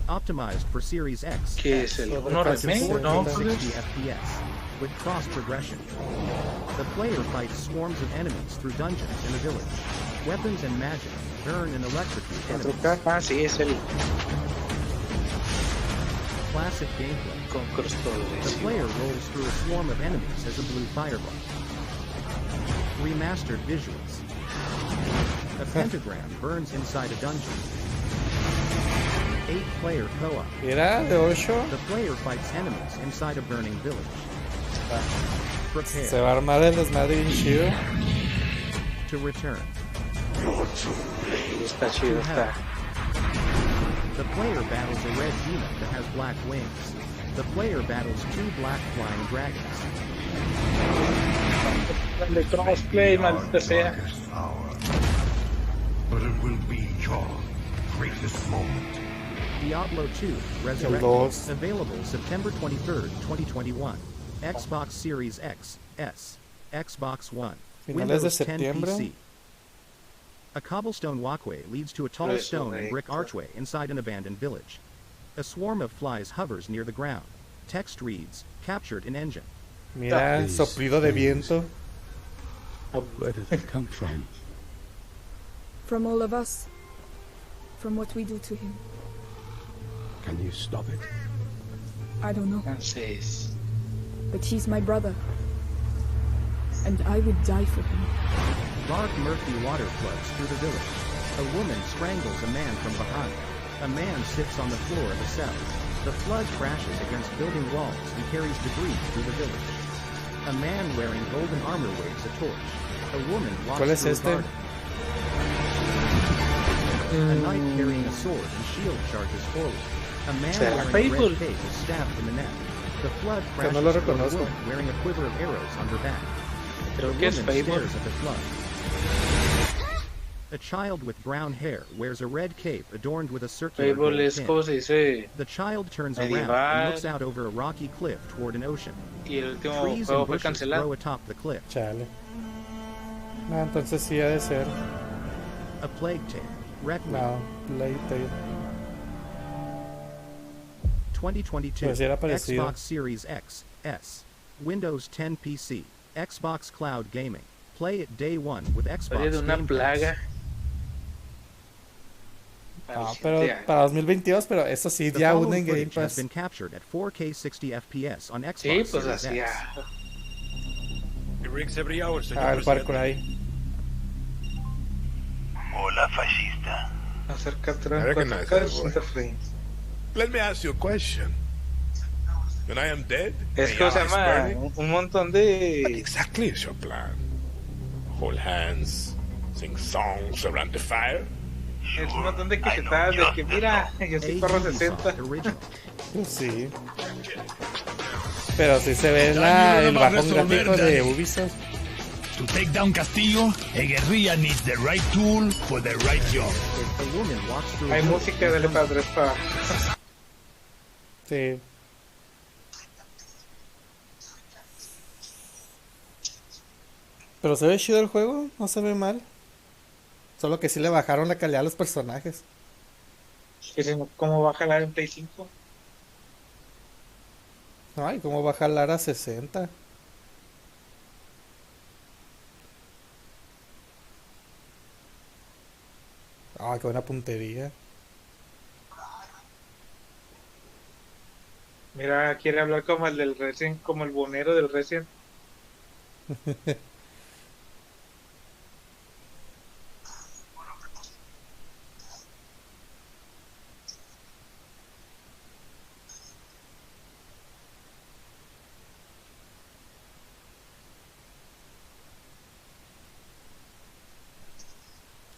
Optimized for Series X, ¿Qué es el S, 1 remake? No, 60 FPS with cross progression. The player fights swarms of enemies through dungeons in a village. Weapons and magic burn and electrocute enemies. 4K. Ah, sí, es el Classic gameplay. con cross The progresivo. player rolls through a swarm of enemies as a blue fireball. Remastered visuals. A pentagram burns inside a dungeon. 8-player co-op. Era de 8. The player fights enemies inside a burning village. Prepare Se va a armar el desmadre bien chido. to return. Está chido, está. The player battles a red demon that has black wings. The player battles 2 black flying dragons. De crossplay, maldita sea. But it will be your greatest moment. Diablo 2 Resurrected. Dos. Available September 23rd, 2021. Xbox Series X, S, Xbox One, Finales de Windows 10 septiembre. PC. A cobblestone walkway leads to a tall stone and brick archway inside an abandoned village. A swarm of flies hovers near the ground. Text reads, captured in engine. Mira, soplido de viento. Where did it come from? From all of us. From what we do to him. Can you stop it? I don't know. But he's my brother. And I would die for him. Dark, murky water floods through the village. A woman strangles a man from behind. A man sits on the floor of a cell. The flood crashes against building walls and carries debris through the village. A man wearing golden armor waves a torch. A woman walks through a garden. A knight carrying a sword and shield charges forward. A man wearing a red cape is stabbed in the neck. The flood crashes through a woman wearing a quiver of arrows on her back. The woman stares at the flood. A child with brown hair wears a red cape adorned with a circular gold pin. The child turns around and looks out over a rocky cliff toward an ocean. Trees and bushes grow atop the cliff. Chale. No, entonces sí ha de ser. A Plague Tale. Requiem. No, Plague Tale. 2022. Pues era parecido. Xbox Series X, S, Windows 10 PC, Xbox Cloud Gaming. Play it day one with Xbox Game Pass. Ah, pero para 2022, pero eso sí, ya uno en Game Pass. Has been captured at 4K 60 FPS on Xbox Sí, pues Series así X. Ah, el Far Cry. Hola, fascista. Acércate I recognize that voice. frames. Let me ask you a question. When I am dead, Es que se llama un montón de... what exactly is your plan? Hold hands, sing songs around the fire? Es un montón de quejetadas de que mira, yo sí corro 60. Sí. Pero sí se ve el bajón gráfico de Ubisoft. To take down Castillo, a guerrilla needs the right tool for the right job. Hay música de Padre para... Sí. Pero se ve chido el juego, no se ve mal. Solo que sí le bajaron la calidad a los personajes. ¿Cómo va a jalar en Play 5? Ay, ¿cómo va a jalar a 60? Ah, qué buena puntería. Mira, quiere hablar como el del Resident, como el bonero del Resident.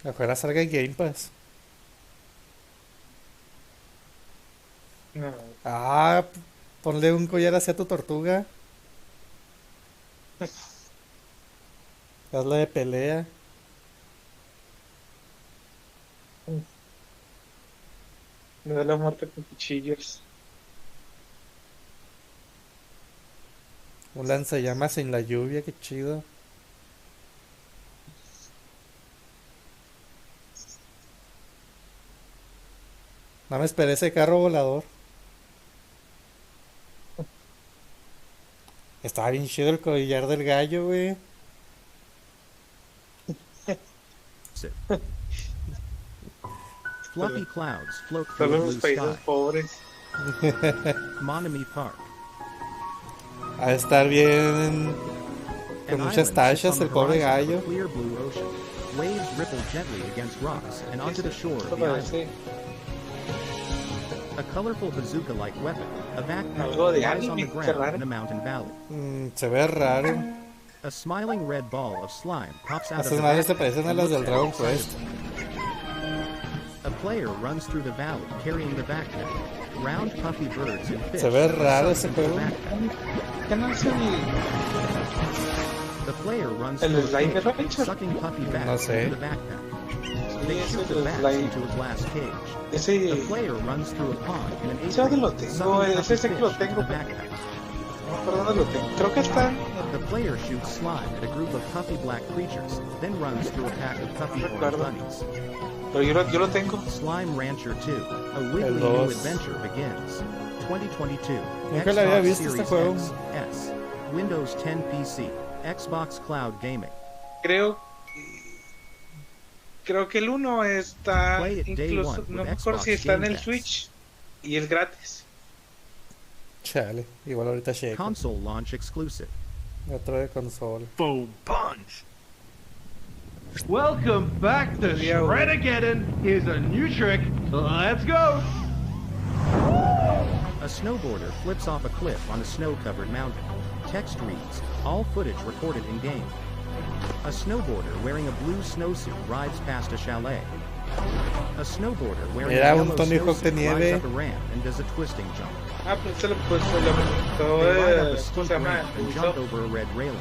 Ojalá salga en Game Pass. No. Ah, ponle un collar hacia tu tortuga. Hazla de pelea. Me da la muerte con cuchillos. Un lanzallamas en la lluvia, qué chido. No me esperé ese carro volador. Estaba bien chido el collar del gallo, güey. Fluffy clouds float through a blue sky. Monami Park. Ha de estar bien con muchas tachas el pobre gallo. Clear blue ocean. Waves ripple gently against rocks and onto the shore of the island. A colorful bazooka-like weapon, a backpack lies on the ground in a mountain valley. Se ve raro. A smiling red ball of slime pops out of the Esas madres se parecen a las del Dragon Quest. A player runs through the valley carrying the backpack. Round puffy birds and fish. Se ve raro ese juego. The player runs through a cage, sucking puffy bats No sé. into the backpack. They shoot the bats into a glass cage. The player runs through a pond in an Ese lo tengo, ese sé que lo tengo. backpack. No, perdón, lo tengo. Creo que está. The player shoots slime at a group of puffy black creatures, then runs through a pack of puffy orange bunnies. Pero yo lo tengo. Slime Rancher 2, a wiggly new adventure begins. 2022. Nunca le había visto este Series juego. X, S, Windows 10 PC, Xbox Cloud Gaming. Creo que el 1 está Play it day incluso, one no with me acuerdo Xbox si está en Game el Pass. Switch y es gratis. Chale, igual ahorita checo. Console launch exclusive. Otro de consola. Boom punch. Welcome back to Shred-Again. Here's a new trick. Let's go. A snowboarder flips off a cliff on a snow-covered mountain. Text reads, all footage recorded in-game. A snowboarder wearing a blue snowsuit rides past a chalet. A snowboarder wearing a yellow snowsuit climbs up a ramp and does a twisting jump. Ah, pues se lo They ride up a steep ramp and jump over a red railing.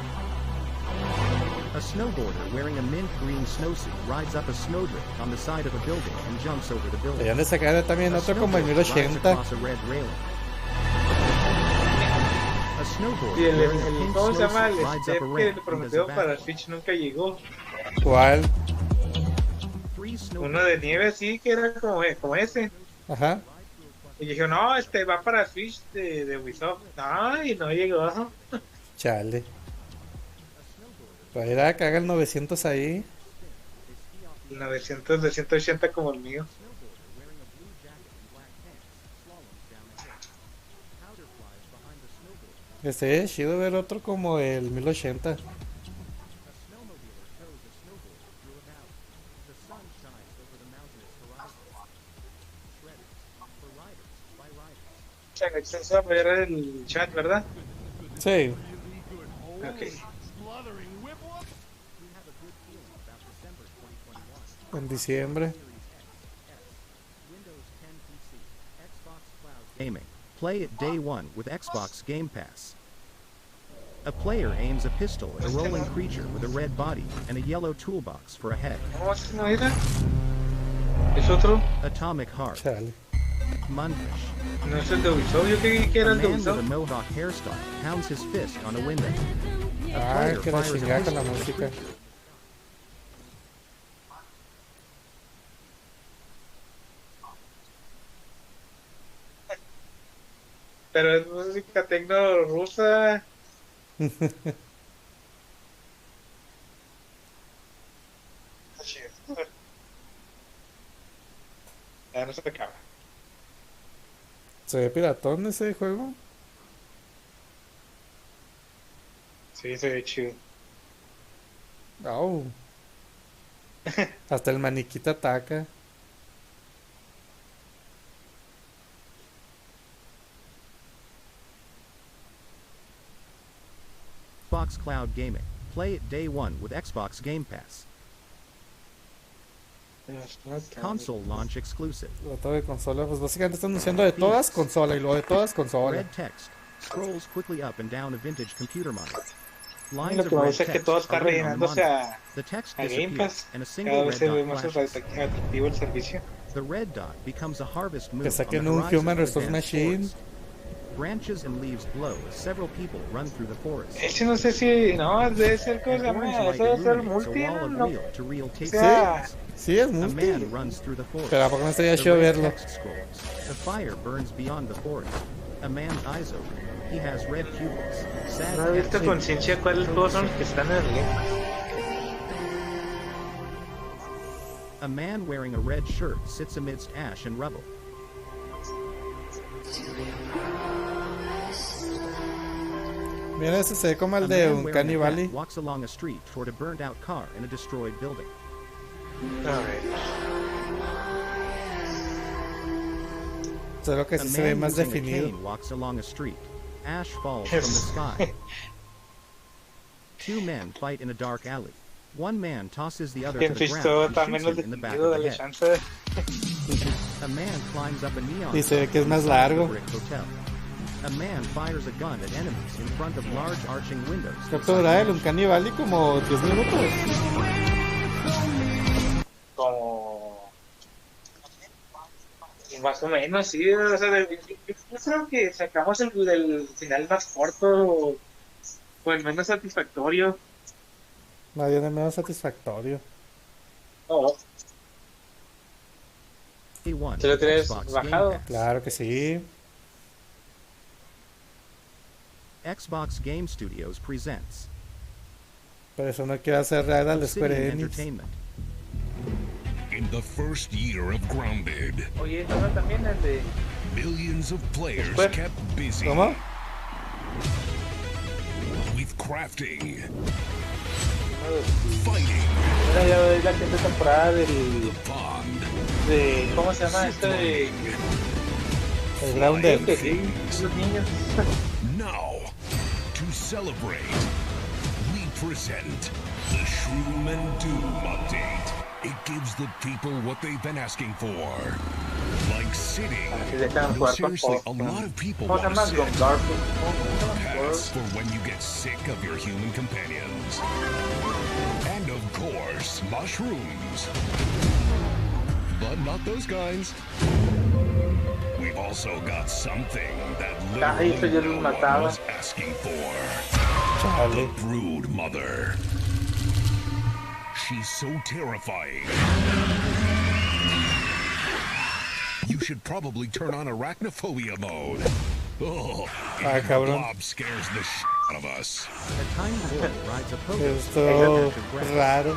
A snowboarder wearing a mint green snowsuit rides up a snowdrift on the side of a building and jumps over the building. Deberían de sacar también otro como el 1080. A snowboarder Y wearing a pink ¿cómo se llama? snowsuit El rides up a step que ramp le and does a prometió para backflip. Switch nunca llegó. ¿Cuál? Uno de nieve así que era como ese. Ajá. Y dije, no, va para Switch de Ubisoft. No, y no llegó. Chale. Para ir a cagar el 900 ahí. 900 de 180 como el mío. Estaría chido ver otro como el 1080. Acceso a ver el chat, ¿verdad? Sí. Ok. En diciembre. Gaming. Play it day one with Xbox Game Pass. A player aims a pistol at a rolling creature with a red body and a yellow toolbox for a head. ¿Cómo era? ¿Es otro? Atomic Heart. Chale. Munfish. No es el de Ubisoft, yo creí que era A el de man with a Ubisoft. mohawk hairstyle pounds his fist on a window. A Ah, player que la fires a chingada con la pistol at a música. creature. Pero es música tecno rusa. Ya no se acaba. ¿Se ve piratón ese juego? Sí, se ve chido. Oh. Hasta el maniquí te ataca. Xbox Cloud Gaming. Play it day one with Xbox Game Pass. Console launch exclusive. Todo de consola, pues básicamente están anunciando de todas consola y lo de todas consola. Red text scrolls quickly up and down a vintage computer monitor. Lo Lines que of me red gusta es que text todo está are written on the rellenándose monitor. The text a Game disappears Pass. and a Cada single vez red se ve dot más flashes. atractivo el servicio. The red dot becomes a harvest moon Que on the saquen un horizon Human of the Resource dense Machine. forest. Branches and leaves blow as several people run through the forest. Ese no sé si. No, debe ser ¿cómo se An orange llama? light Eso debe ser illuminates a multi, wall of ¿no? reel to reel tape sea, sequence. Sí, es A multi. man runs through the forest. Pero ¿a poco no estaría The chido red verlo? text scrolls. The fire burns beyond the forest. A man's eyes open. He has red pupils. Sad No he visto cat. conciencia cuáles todos son los que están en el Game Pass. A man wearing a red shirt sits amidst ash and rubble. Mira, ese se ve como A el de man un wearing a hat Cannibali. walks along a street toward a burned out car in a destroyed building. Solo que A sí se ve man más using a definido. cane walks along a street. Ash falls from the sky. Two men fight in a dark alley. One man tosses the other to Quien the visto ground está and shoots menos him in the back definido, of the dale head. chance. A man climbs up a neon Y se ve sign que es más inside largo. a brick hotel. A man fires a gun at enemies in front of large arching windows. ¿Cuánto dura el un Cannibali? Como 10 minutos. Como. Más o menos, sí. O sea, yo creo que sacamos el final más corto O el menos satisfactorio. Más bien el menos satisfactorio. Oh. ¿Te lo tienes bajado? Claro que sí. Xbox Game Studios presents Pero eso no quiere hacer real al Square Obsidian Enix. Entertainment. In the first year of Grounded, Oye, ¿no también el de millions of players Después. kept busy ¿Cómo? with crafting, fighting, Mira, ya doy la quinta temporada del... bond, de... ¿Cómo se llama esto de...? El Grounded. Que sí, los niños. Now, to celebrate, we present the Shroom and Doom update. It gives the people what they've been asking for. Like sitting. No, seriously, a lot of people want to sit. Pass for when you get sick of your human companions. And of course, mushrooms. But not those kinds. We've also got something that literally no one was asking for. The Brood Mother. She's so terrifying. You should probably turn on arachnophobia mode. Oh, even the blob scares the shit out of us. A tiny boy rides a Esto raro.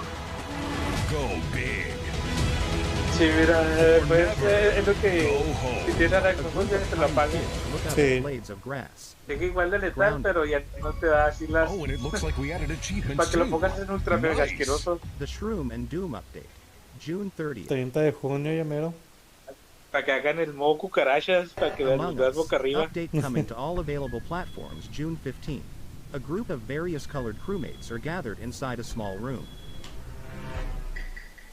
Go big. Sí, mira, pues es lo que... Si tiene aracnofobia, se lo apaga. Sí. Llega igual de letal, pero ya no te da así las... Oh, and it looks like we added achievements Para que lo too. pongas en ultra mega Nice. asqueroso. The Shroom and Doom update, June 30th. 30 de junio ya mero. Para que hagan el modo cucarachas, para que Among veas Us, boca arriba. update coming to all available platforms June 15th. A group of various colored crewmates are gathered inside a small room.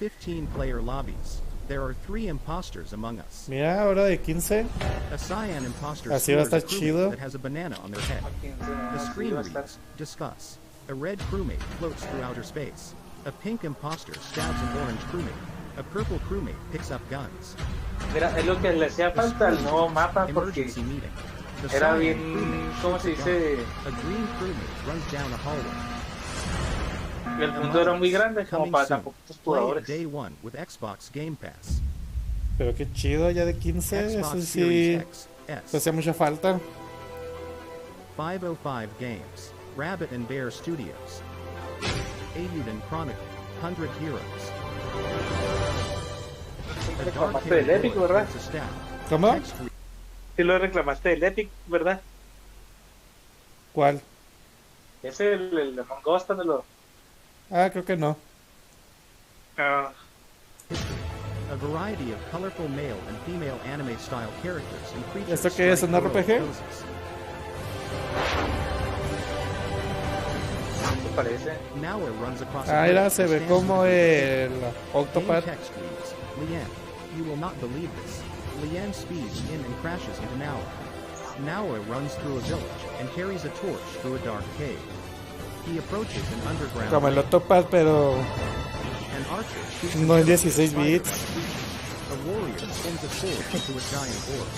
15-player lobbies. There are 3 imposters among us. Mira, ahora de 15. A cyan imposter Así va a estar scores a crewmate chido. that has a banana on their head. The screen reads, discuss. A red crewmate floats through outer space. A pink imposter stabs an orange crewmate. A purple crewmate picks up guns. Mira, es lo que le hacía falta al nuevo mapa porque Emergency meeting. The era cyan bien, crewmate ¿cómo se shoots a dice? gun. A green crewmate runs down a hallway. El mundo era muy grande como Coming para soon. tan poquitos Play jugadores. Day 1 with Xbox Game Pass. Pero qué chido, ya de 15. Eso Xbox sí. Series X, S. Hacía mucha falta. 505 Games, Rabbit and Bear Studios, Ayuden Chronicle, 100 Heroes. A Reclamaste dark-haired del Epic, boy ¿verdad? gets a stab. ¿Cómo? Text re- Sí lo reclamaste del Epic, ¿verdad? ¿Cuál? Ese, el de Among Us, donde lo... Ah, creo que no. Ah, A variety of colorful male and female anime-style characters and creatures. ¿Esto qué es, un strike RPG? heroic poses. ¿qué parece? Now it runs across Ah, a mira, bridge se that ve stands como between el Game Octopad. text reads, Leanne, you will not believe this. Leanne speeds in and crashes into Naua. Naua runs through a village and carries a torch through a dark cave. He approaches an underground Como el lake. Octopad, pero An archer shoots no a en 16 spider bits. by creature. A warrior spins a sword into a giant orb.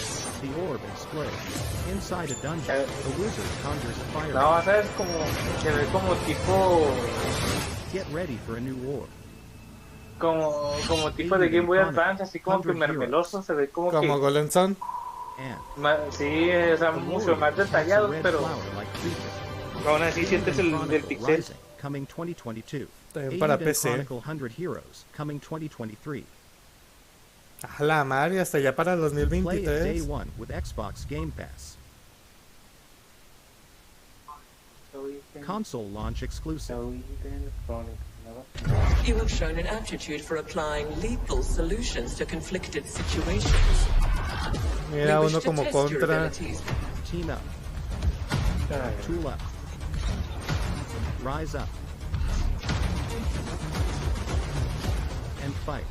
The orb explodes. Inside a dungeon, a wizard conjures a fire. No, ¿sabes? Como... Se ve como tipo... Get ready for a new war. Como tipo de Game Boy Advance, así como que mermeloso, se ve como que... Como Golden Sun. Sí, o sea, mucho más detallado, pero... Aún así sientes el del pixel. Coming 2022. También para Ayuden PC. Chronicle 100 Heroes coming 2023. A la madre, hasta ya para el Play it day 2023. 1 with Xbox Game Pass. Console launch exclusive. You have shown an aptitude for applying lethal solutions to conflicted situations. Mira, We wish uno to como test your contra. abilities. Team up. Tool up. Rise up. And fight.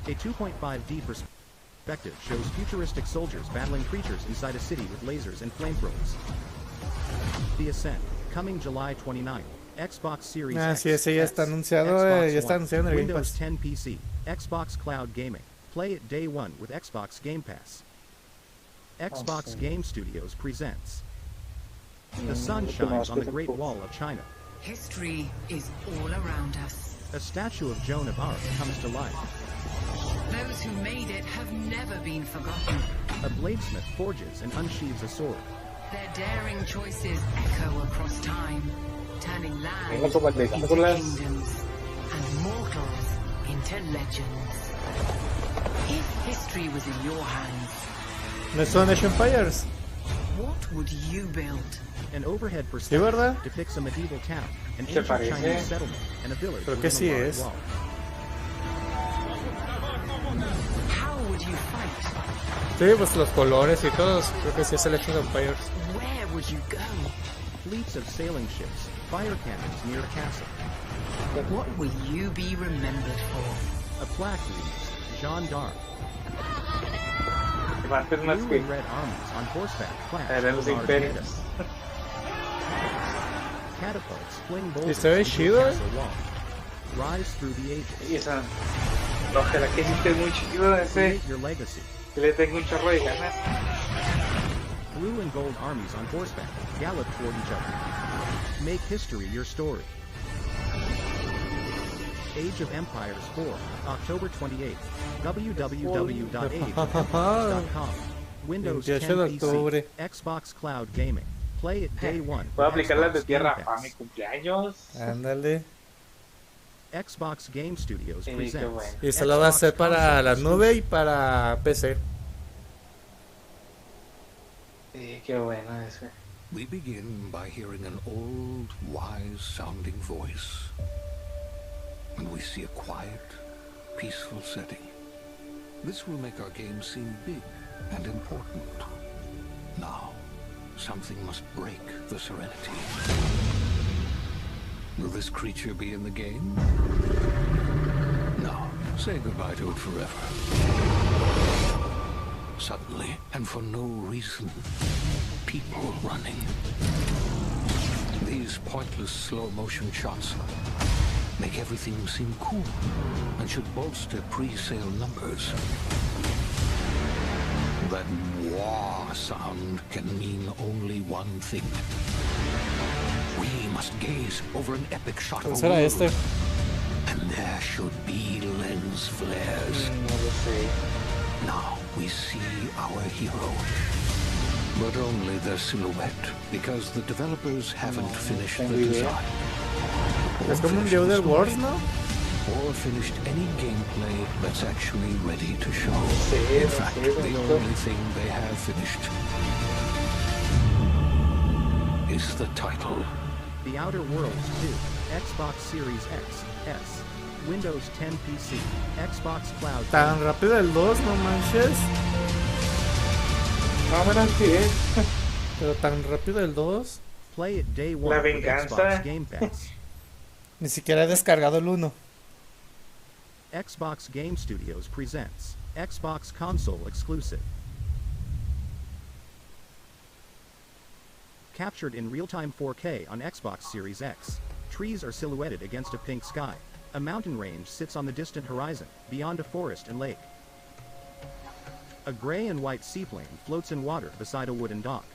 A 2.5D perspective shows futuristic soldiers battling creatures inside a city with lasers and flamethrowers. The Ascent, coming July 29th. Xbox Series Ah, X, sí, ese ya está S, anunciado, Xbox ya está One, anunciado en el Game Windows Pass. 10 PC, Xbox Cloud Gaming. Play it day 1 with Xbox Game Pass. Xbox Awesome. Game Studios presents The sun shines on the Great Wall of China. History is all around us. A statue of Joan of Arc comes to life. Those who made it have never been forgotten. A bladesmith forges and unsheathes a sword. Their daring choices echo across time, turning land into kingdoms and mortals into legends. If history was in your hands, ¿No son Age of Empires? what would you build? An overhead perspective ¿verdad? depicts a medieval town, an Se ancient parece. Chinese settlement, and a village Creo que within sí a large es. wall. How would you fight? Sí, pues los colores y todos. Creo que sí es el Age of Empires. Where would you go? Fleets of sailing ships, fire cannons near a castle. What will you be remembered for? A plaque reads, Jeanne d'Arc. Martes más Blue que and red armies on horseback clash de los a large imperios. cannon. Catapults fling ¿Y boulders se ve into a chido? castle wall. Rise through the ages. Y esa ojalá que sí esté muy chido ese. Create your legacy. Que le tengo un chorro de ganas. Blue and gold armies on horseback gallop toward each other. Make history your story. Age of Empires 4, October 28th. www.ageofempires.com. Windows 10 PC, Xbox Cloud Gaming. Play it day one. Voy a aplicar las de Xbox tierra Game para mi Pass. cumpleaños. Ándale. Xbox Game Studios Sí, qué presents. bueno. Y se lo va a hacer para la nube y para PC. Sí, qué bueno eso. We begin by hearing an old, wise-sounding voice. And we see a quiet, peaceful setting. This will make our game seem big and important. Now, something must break the serenity. Will this creature be in the game? No. Say goodbye to it forever. Suddenly, and for no reason, people running. These pointless slow-motion shots make everything seem cool and should bolster pre-sale numbers. That wah sound can mean only one thing. We must gaze over an epic shot of a ¿Será world, este? and there should be lens flares. No lo sé. Now we see our hero, but only their silhouette, because the developers haven't finished the design. Es como un The Other Worlds, ¿no? Or finished any gameplay that's actually ready to show. Sí, In fact, sí, the doctor. only thing they have finished is the title. The Outer Worlds 2, Xbox Series X, S, Windows 10 PC, Xbox Cloud. Tan rápido el 2, no manches. No, pero sí es. Pero tan rápido el 2. Play it day one La with venganza. Xbox Game Pass. Ni siquiera he descargado el 1. Xbox Game Studios presents Xbox Console Exclusive. Captured in real-time 4K on Xbox Series X, trees are silhouetted against a pink sky. A mountain range sits on the distant horizon, beyond a forest and lake. A gray and white seaplane floats in water beside a wooden dock.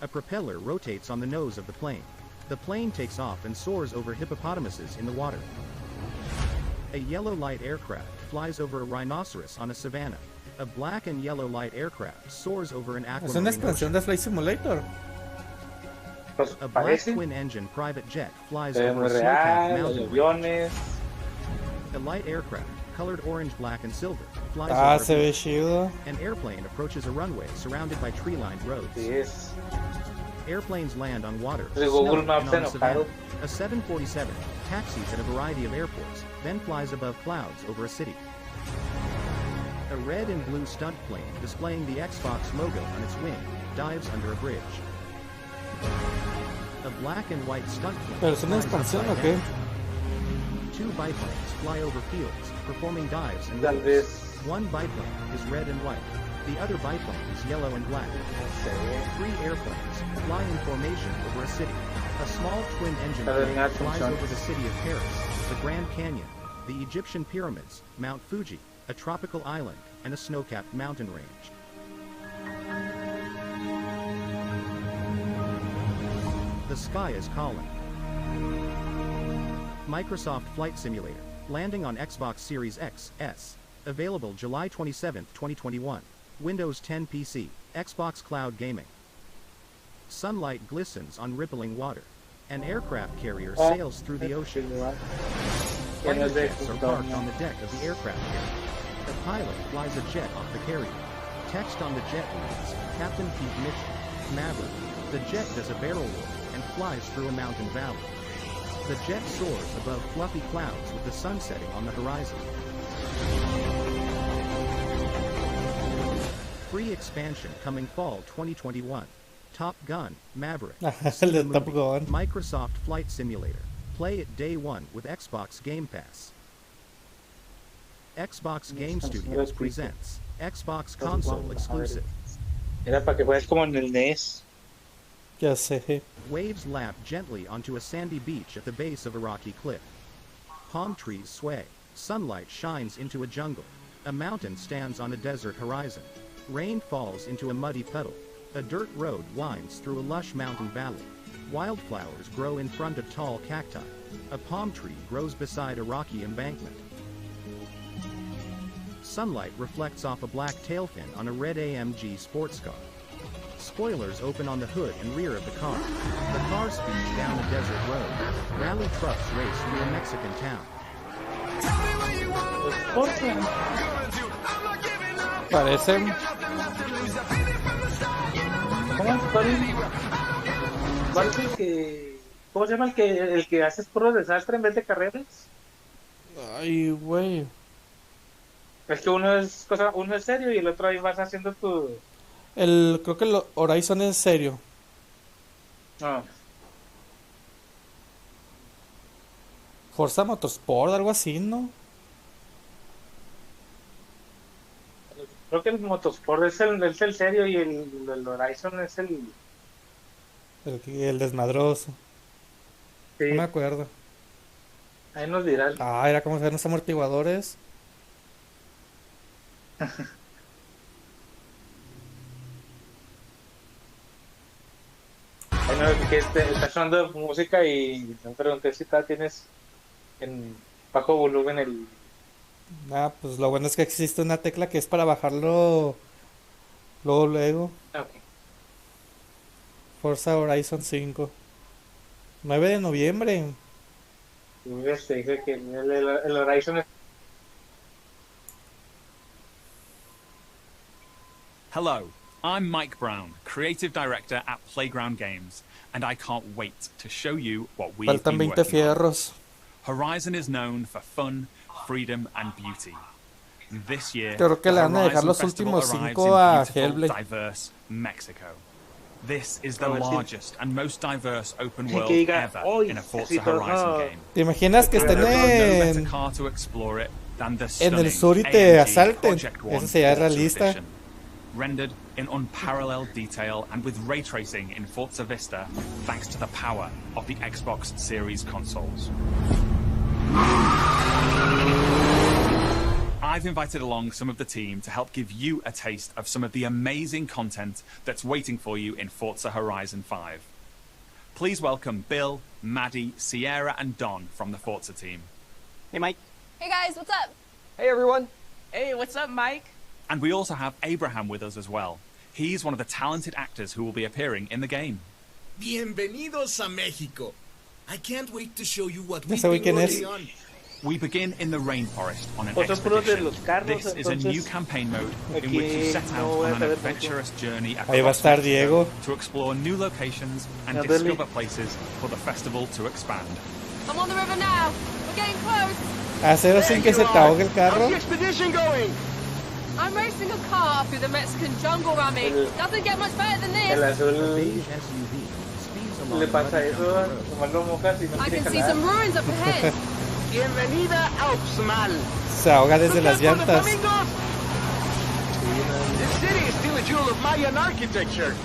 A propeller rotates on the nose of the plane. The plane takes off and soars over hippopotamuses in the water. A yellow light aircraft flies over a rhinoceros on a savanna. A black and yellow light aircraft soars over an Es una aquamarine expansión ocean. de Flight Simulator. Pues A black parece. twin-engine private jet flies Se ve over muy a snow-capped real, los mountain range. aviones. A light aircraft, colored orange, black, and silver, flies Ah, over se a ve beach. chido. An airplane approaches a runway surrounded by tree-lined roads. Sí es. Airplanes land on water, De Google snow, Maps and on a enojado. savanna. A 747 taxis at a variety of airports, then flies above clouds over a city. A red and blue stunt plane displaying the Xbox logo on its wing dives under a bridge. A black and white stunt plane ¿Pero es una flies expansión o upside qué? down. Two biplanes fly over fields, performing dives and Tal rolls. vez. One biplane is red and white. The other biplane is yellow and black. Three airplanes fly in formation over a city. A small twin-engine Tal vez plane una flies función. over the city of Paris, the Grand Canyon, the Egyptian pyramids, Mount Fuji, a tropical island, and a snow-capped mountain range. The sky is calling. Microsoft Flight Simulator, landing on Xbox Series X, S. Available July 27, 2021. Windows 10 PC, Xbox Cloud Gaming. Sunlight glistens on rippling water. An aircraft carrier sails through the ocean. Fighter jets are parked on the deck of the aircraft carrier. The pilot flies a jet off the carrier. Text on the jet reads, Captain Pete Mitchell, Maverick. The jet does a barrel roll and flies through a mountain valley. The jet soars above fluffy clouds with the sun setting on the horizon. Free expansion coming fall 2021. Top Gun, Maverick. Microsoft Flight Simulator. Play it day one with Xbox Game Pass. Xbox Game Studios presents Xbox console exclusive. Era para que juegues como en el NES. Ya sé. Waves lap gently onto a sandy beach at the base of a rocky cliff. Palm trees sway. Sunlight shines into a jungle. A mountain stands on a desert horizon. Rain falls into a muddy puddle. A dirt road winds through a lush mountain valley. Wildflowers grow in front of tall cacti. A palm tree grows beside a rocky embankment. Sunlight reflects off a black tail fin on a red AMG sports car. Spoilers open on the hood and rear of the car. The car speeds down a desert road. Rally trucks race through a Mexican town. Parecen. ¿Cuál es el que... ¿Cómo se llama el que haces puro desastre en vez de carreras? Ay, güey. Es que uno es serio y el otro ahí vas haciendo tu... Creo que el Horizon es serio. No. Forza Motorsport, algo así, ¿no? Creo que el Motorsport es el serio y el Horizon es el desmadroso. Sí. No me acuerdo. Ahí nos dirán. Ah, era como ver los amortiguadores. Bueno, que está sonando música y me pregunté si tienes en bajo volumen el... Ah, pues lo bueno es que existe una tecla que es para bajarlo luego. Okay. Forza Horizon 5. 9 de noviembre. Dice que el Horizon es... Hello, I'm Mike Brown, Creative Director at Playground Games, and I can't wait to show you what we've Faltan been 20 working fierros. on. Horizon is known for fun, freedom, and beauty. This year, Creo que le van a dejar los últimos 5 a Hellblade. Diverse Mexico. This is the largest and most diverse open world ever in a Forza Horizon game. ¿Te imaginas que estén en el sur y te asalten? Eso sería realista. Rendered in unparalleled detail and with ray tracing in Forza Vista, thanks to the power of the Xbox Series consoles. I've invited along some of the team to help give you a taste of some of the amazing content that's waiting for you in Forza Horizon 5. Please welcome Bill, Maddie, Sierra, and Don from the Forza team. Hey, Mike. Hey, guys, what's up? Hey, everyone. Hey, what's up, Mike? And we also have Abraham with us as well. He's one of the talented actors who will be appearing in the game. Bienvenidos a México. I can't wait to show you what we've been working on. We begin in the rainforest on an expedition. This is a new campaign mode in which you set out on an adventurous journey across Mexico to explore new locations and discover places for the festival to expand. I'm on the river now. We're getting close. Hacer sin que se te ahogue el carro. How's the expedition going? I'm racing a car through the Mexican jungle, Rami. Doesn't get much better than this. El azul le pasa eso, nomás lo mojas y no I quiere can see jalar. some ruins up ahead. Bienvenida a Uxmal. Se ahoga desde las llantas. This city is still a jewel of Mayan architecture.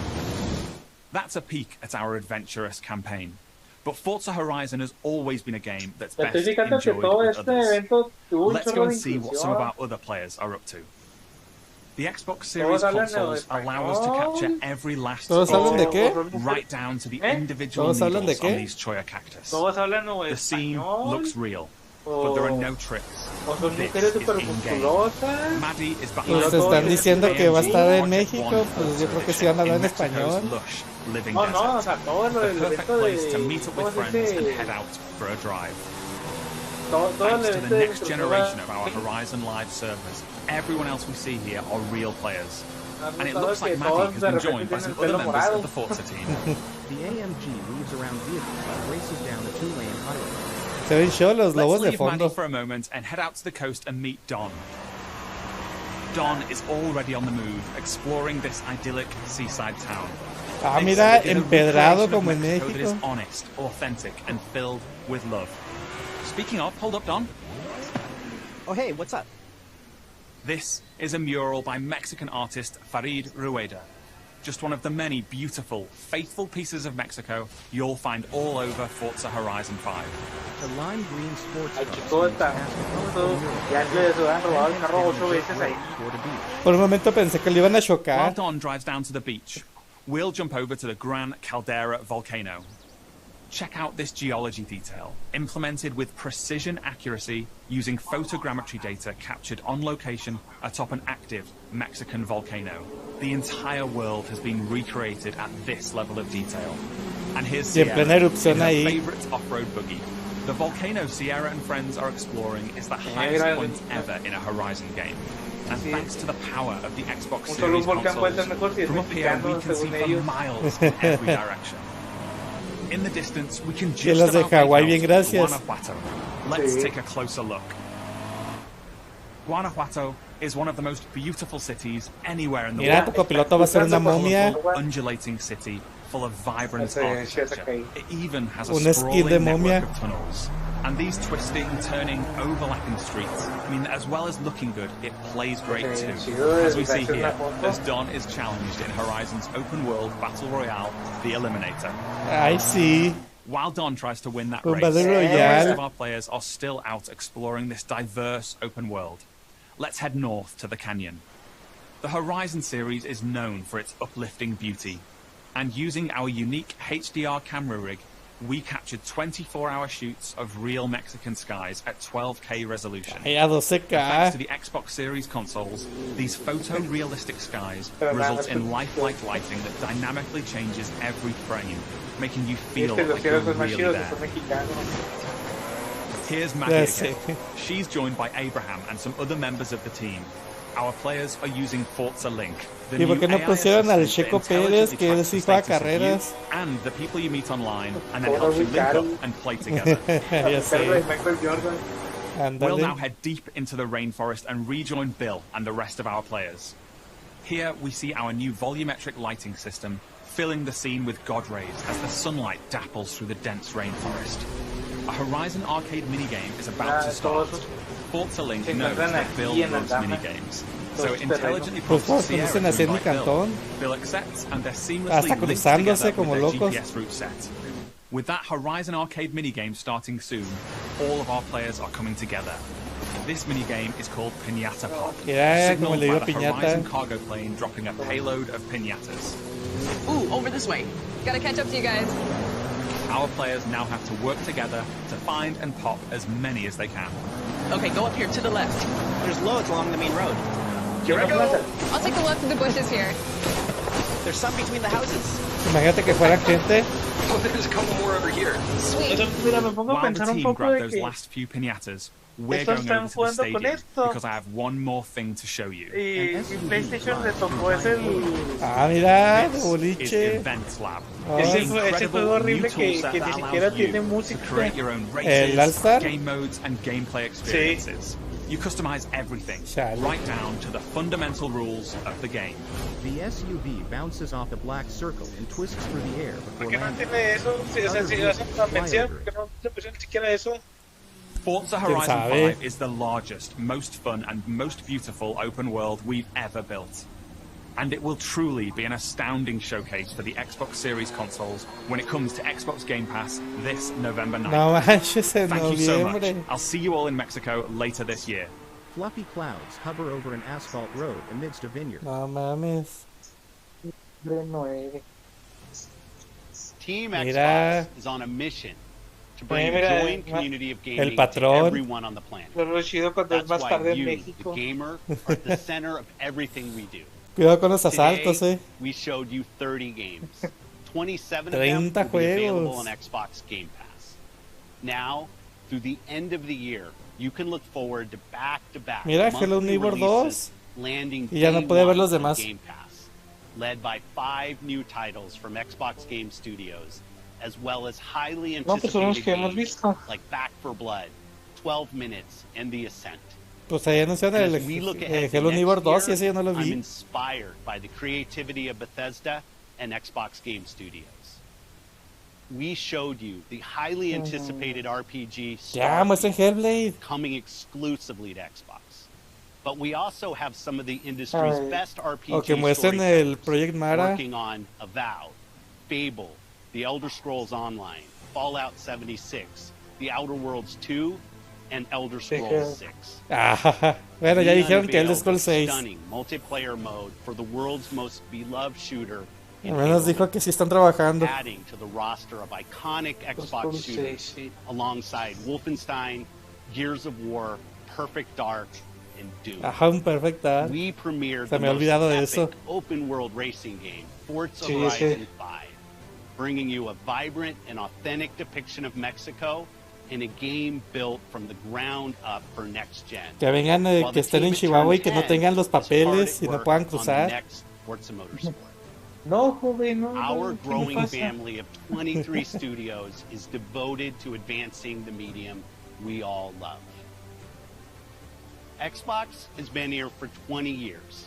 That's a peek at our adventurous campaign. But Forza Horizon has always been a game that's best enjoyed with others. Let's go and see what some of our other players are up to. The Xbox Series consoles allow us to capture every last detail, right down to the individual needles on these cholla cactus. The scene looks real, but there are no tricks. This is in-game. Maddie is behind pues están diciendo que va a estar en México, pues yo creo que sí van a hablar en español. Living desert. The perfect place to meet up with friends and head out for a drive. Thanks to the next generation of our Horizon Live servers, everyone else we see here are real players. And it looks like Maddie has been joined by some other members of the Forza team. The AMG moves around vehicles and races down a 2-lane highway. Se ven cholos, lobos de Let's leave Maddie fondo. for a moment and head out to the coast and meet Don. Don is already on the move, exploring this idyllic seaside town. Ah, mira, empedrado como en Mexico that is México. honest, authentic, and filled with love. Speaking of, hold up, Don. Oh, hey, what's up? This is a mural by Mexican artist Farid Rueda. Just one of the many beautiful, faithful pieces of Mexico you'll find all over Forza Horizon 5. The lime green sports Por un momento pensé que le iban a chocar. While Don drives down to the beach, we'll jump over to the Gran Caldera volcano. Check out this geology detail, implemented with precision accuracy using photogrammetry data captured on location atop an active Mexican volcano. The entire world has been recreated at this level of detail. And here's Sierra, in her favorite off-road buggy. The volcano Sierra and friends are exploring is the highest point ever in a Horizon game. And thanks to the power of the Xbox Series consoles, from up here we can see for miles in every direction. In the distance, we can just about make out Guanajuato. Let's take a closer look. Guanajuato is one of the most beautiful cities anywhere in the Mira, tu world. copiloto va a ser una momia. Undulating city full of vibrant architecture. It even has a Un skin de sprawling momia. network of tunnels. And these twisting, turning, overlapping streets mean that as well as looking good, it plays great too. As we see here, as Don is challenged in Horizon's open world battle royale, The Eliminator. I see. While Don tries to win that Un race, battle the royale. rest of our players are still out exploring this diverse open world. Let's head north to the canyon. The Horizon series is known for its uplifting beauty, and using our unique HDR camera rig, we captured 24-hour shoots of real Mexican skies at 12K resolution. Ay, a 12K. Thanks to the Xbox Series consoles, these photorealistic skies result in lifelike lighting that dynamically changes every frame, making you feel like you're really there. Here's Maggie again. She's joined by Abraham and some other members of the team. Our players are using Forza Link, the ¿Y por new qué no AI pusieron al assistant Checo that Pérez, intelligently que él tracks sí the juega status of you carreras? and the people you meet online, and then helps you link up and play together. Ya sé. We'll Ándale. now head deep into the rainforest and rejoin Bill and the rest of our players. Here we see our new volumetric lighting system filling the scene with God rays as the sunlight dapples through the dense rainforest. A Horizon arcade minigame is about to start. Forza Link knows that Bill loves minigames, so it intelligently prompts Sierra to invite Bill. Bill accepts, and they're seamlessly Hasta linked cruzándose together como with their locos. GPS route set. With that Horizon arcade minigame starting soon, all of our players are coming together. This minigame is called Piñata Pop, Yeah, como signaled le by digo the piñata. Horizon cargo plane dropping a payload of piñatas. Ooh, over this way. Gotta catch up to you guys. Our players now have to work together to find and pop as many as they can. Okay, go up here to the left. There's loads along the main road. Here I go. I'll take a left through the bushes here. There's some between the houses. Imagínate que fuera gente. Oh, there's a couple more over here. Sweet. Mira, me pongo a While the pensar un team poco grab de those que last few piñatas, we're estos going están over to the jugando con stadium esto. because I have one more thing to show you. y PlayStation le tocó ese Ah, mira, This is boliche. Event Lab. Oh. It's an ese incredible juego horrible new que toolset ni that siquiera allows you tiene to música. create your own El All-Star? races, game modes, and gameplay experiences. You customize everything, right down to the fundamental rules of the game. The SUV bounces off a black circle and twists through the air ¿Por before qué no landing. tiene eso? Si, o sea, si vas a mencionar, ¿por qué no se pusieron ni siquiera eso? Forza ¿Quién Horizon sabe? 5 is the largest, most fun, and most beautiful open world we've ever built. And it will truly be an astounding showcase for the Xbox Series consoles when it comes to Xbox Game Pass this November 9th. No manches, en Thank you so much. noviembre. I'll see you all in Mexico later this year. Fluffy clouds hover over an asphalt road amidst a vineyard. No mames. Team Mira. Xbox is on a mission to bring a joint community of gaming to everyone on the planet. That's why you, the gamer, are at the center of everything we do. Cuidado con los asaltos, Today, we showed you 30 games. 27 of them 30 will be available juegos. on Xbox Game Pass. Now, through the end of the year, you can look forward to back-to-back Mira, monthly Hello Neighbor 2. releases landing Y ya no day puede ver one los on demás. Game Pass, led by 5 new titles from Xbox Game Studios, as well as highly anticipated games like Back 4 Blood, 12 Minutes, and The Ascent. Pues ahí anunciaron el As we look ahead to Hello next Neighbor 2 y year, ese yo no lo I'm vi. inspired by the creativity of Bethesda and Xbox Game Studios. We showed you the highly anticipated RPG Ya, muestren Hellblade. coming exclusively to Xbox. But we also have some of the industry's best RPG O que muestren el Project Mara. working on Avowed, Fable, The Elder Scrolls Online, Fallout 76, The Outer Worlds 2, and Elder Scrolls 6. Ah, bueno, ya dijeron que Elder Scrolls 6. Stunning multiplayer mode for the world's most beloved shooter. Al menos dijo que sí están trabajando. Adding to the roster of iconic Xbox shooters alongside Wolfenstein, Gears of War, Perfect Dark, and Doom. Ajá, un perfecta. We premiered Se the me ha most olvidado de epic eso. open world racing game, Forza Sí, Horizon 5, bringing you a vibrant and authentic depiction of Mexico in a game built from the ground up for next gen. Que vengan, While que the estén team en at Chihuahua y Turn que no 10 tengan los is hard at papeles y no work puedan on the cruzar. next Forza Motorsport. No, joven, no. Our ¿qué le growing pasa? family of 23 studios is devoted to advancing the medium we all love. Xbox has been here for 20 years,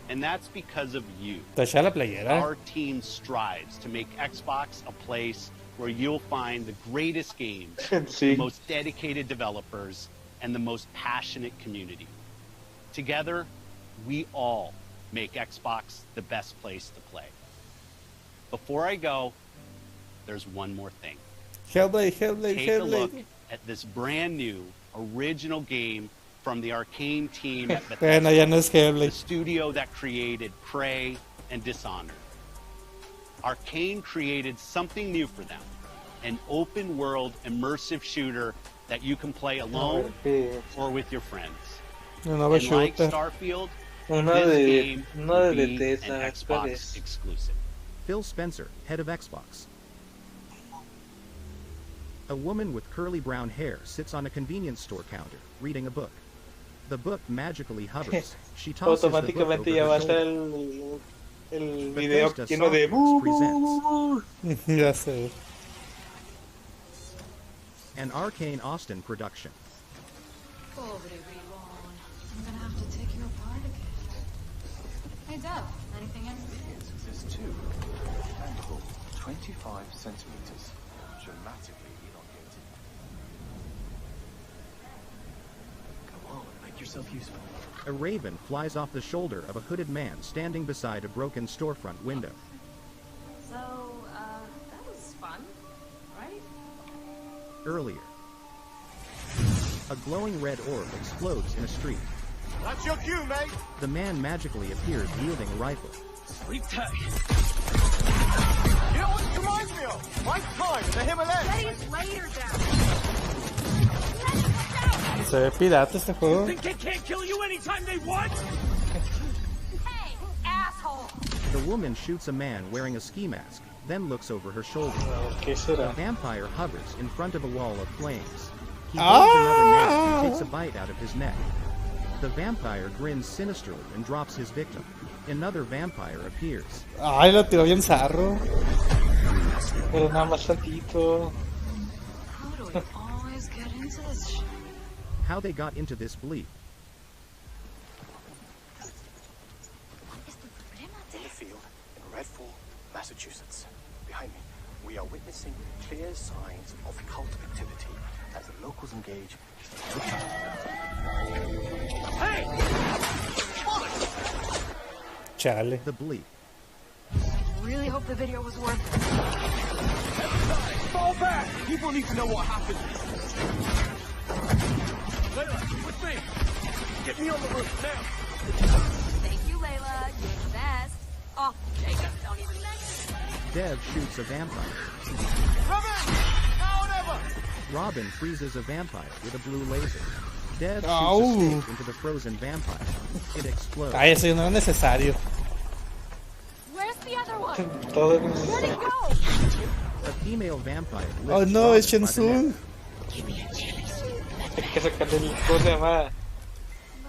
and that's because of you. Te echa la playera. Our team strives to make Xbox a place where you'll find the greatest games, the most dedicated developers, and the most passionate community. Together, we all make Xbox the best place to play. Before I go, there's one more thing. Hellblade, Hellblade, Take a look Hellblade. at this brand new original game from the Arcane team at Bueno, ya no es the Hellblade. studio that created Prey and Dishonored. Arcane created something new for them, an open world immersive shooter that you can play alone or with your friends. Un nuevo And like shooter. Starfield, Uno this de- game uno will de be Bethesda, an ¿cuál Xbox es? exclusive. Phil Spencer, head of Xbox. A woman with curly brown hair sits on a convenience store counter, reading a book. The book magically hovers. She tosses the book over Automáticamente ya va a her estar shoulder. el video Bethesda lleno de Softworks presents Ya sé. an Arcane Austin production. Pobre bribón. I'm gonna have to take you apart again. Hey, Deb, anything in? There's two. Mandible, 25 centimeters. Dramatically elongated. Come on, make yourself useful. A raven flies off the shoulder of a hooded man standing beside a broken storefront window. So, that was fun, right? Earlier, a glowing red orb explodes in a street. That's your cue, mate. The man magically appears wielding a rifle. Sweet tag. You know what it reminds me of? My time in the Himalayas. Steady later down. Se ve pirata este juego. Think they can't kill you anytime they want? Hey, asshole! The woman shoots a man wearing a ski mask, then looks over her shoulder. A vampire hovers in front of a wall of flames. He holds another mask and takes a bite out of his neck. The vampire grins sinisterly and drops his victim. Another vampire appears. Ay, lo tiró bien zarro. Pero nada más tantito. How do we always get into this shit? How they got into this bleep. In the field in Red Fall, Massachusetts. Behind me, we are witnessing clear signs of cult activity as the locals engage. Hey! Chale. The bleep. I really hope the video was worth it. Fall back! People need to know what happened. Layla, with me. Get Get me on the roof now. Thank you, Layla. You're the best. Oh, Jacob, don't even mention it. Dev shoots a vampire. Come in! Now or never! Robin freezes a vampire with a blue laser. Dev shoots Au. a stake into the frozen vampire. It explodes. Ay, eso no era necesario. Where's the other one? Todo es Where'd it necesario. go? A female vampire Oh lifts no, Robin es by the Shensung. neck. Hay que sacarle el... ¿Cómo se llama?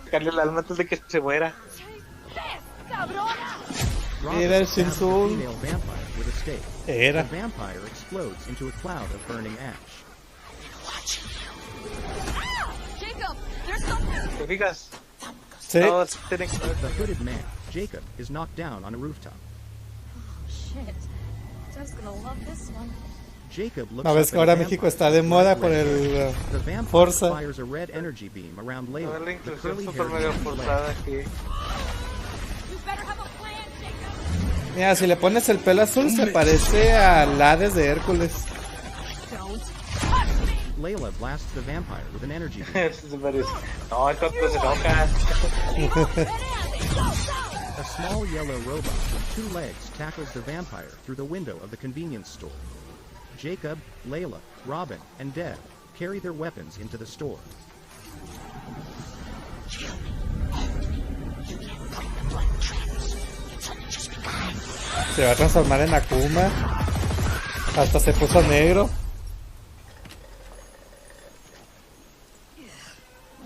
Sacarle el alma antes de que se muera. Robin Era el stabs the Shensung. female vampire with a stake. Era. The vampire explodes into a cloud of burning ash. Jacob, there's something. ¿Te fijas? Sí. Todos tienen que... The hooded man, Jacob, is knocked down on a rooftop. Shit. Dev's gonna love this one. Jacob looks No ves up que at a ahora México vampire está de with moda red por legs. el The vampire Forza. fires a red energy beam around No, la Layla, the inclusión curly super mega haired forzada aquí. You better have a plan, Jacob. Mira, si le pones el pelo azul se parece al Hades de Hércules. Don't. Layla blasts the vampire with an energy beam. Eso se parece. No, el otro se enoja. A small yellow robot with 2 legs tackles the vampire through the window of the convenience store. Jacob, Layla, Robin, and Dev carry their weapons into the store. Se va a transformar en Akuma. Hasta se puso negro.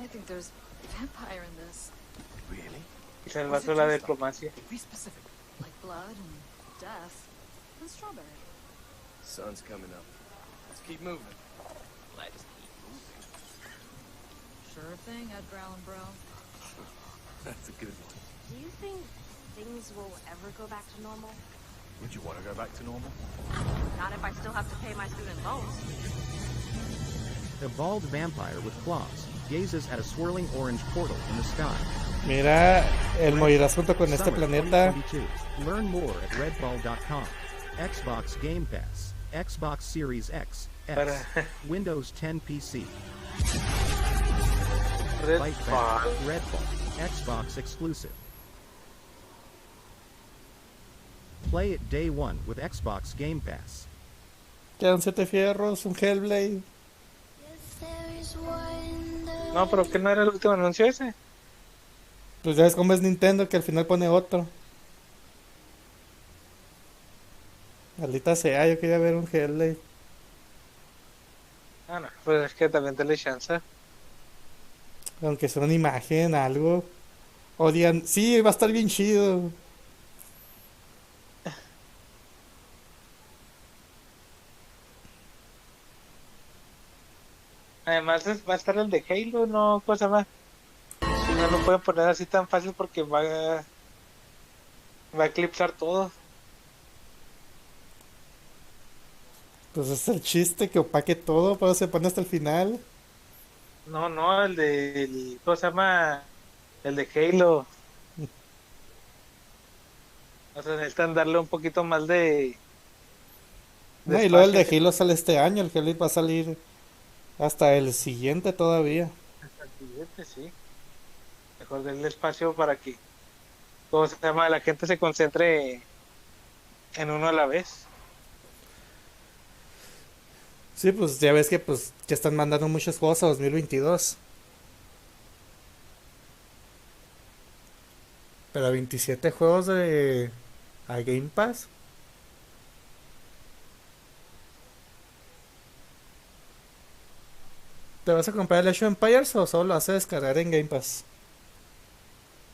I think there's vampire in this. Really? Y se va a la diplomacia. Be specific. Like blood and death and strawberry. Sun's coming up. Let's keep moving. Let's keep moving. Sure thing, Edgar Allan Bro. That's a good one. Do you think things will ever go back to normal? Would you want to go back to normal? Not if I still have to pay my student loans. A bald vampire with claws gazes at a swirling orange portal in the sky. Mira el morirás junto con este Summer planeta. 2022. Learn more at redball.com. Xbox Game Pass, Xbox Series X, Windows 10 PC. Fight Back, Redball, Xbox exclusive. Play it day one with Xbox Game Pass. Quedan 7 fierros, un Hellblade. No, pero ¿qué no era el último anuncio ese? Pues ya ves cómo es Nintendo, que al final pone otro. Maldita sea, yo quería ver un Hellblade. Ah, no, pues es que también te le chance. Aunque sea una imagen, algo. O digan, sí, va a estar bien chido. Además va a estar el de Halo, no cosa más. No lo pueden poner así tan fácil porque va a eclipsar todo. Pues es el chiste, que opaque todo, pero se pone hasta el final. No, el de... ¿Cómo se llama? El de Halo. O sea, necesitan darle un poquito más de No, y luego el de Halo sale este año, el Halo va a salir hasta el siguiente todavía. Hasta el siguiente, sí. Mejor denle espacio para que, ¿cómo se llama? La gente se concentre en uno a la vez. Sí, pues ya ves que pues ya están mandando muchos juegos a 2022. Pero 27 juegos a Game Pass. ¿Te vas a comprar el Age of Empires o solo lo vas a descargar en Game Pass?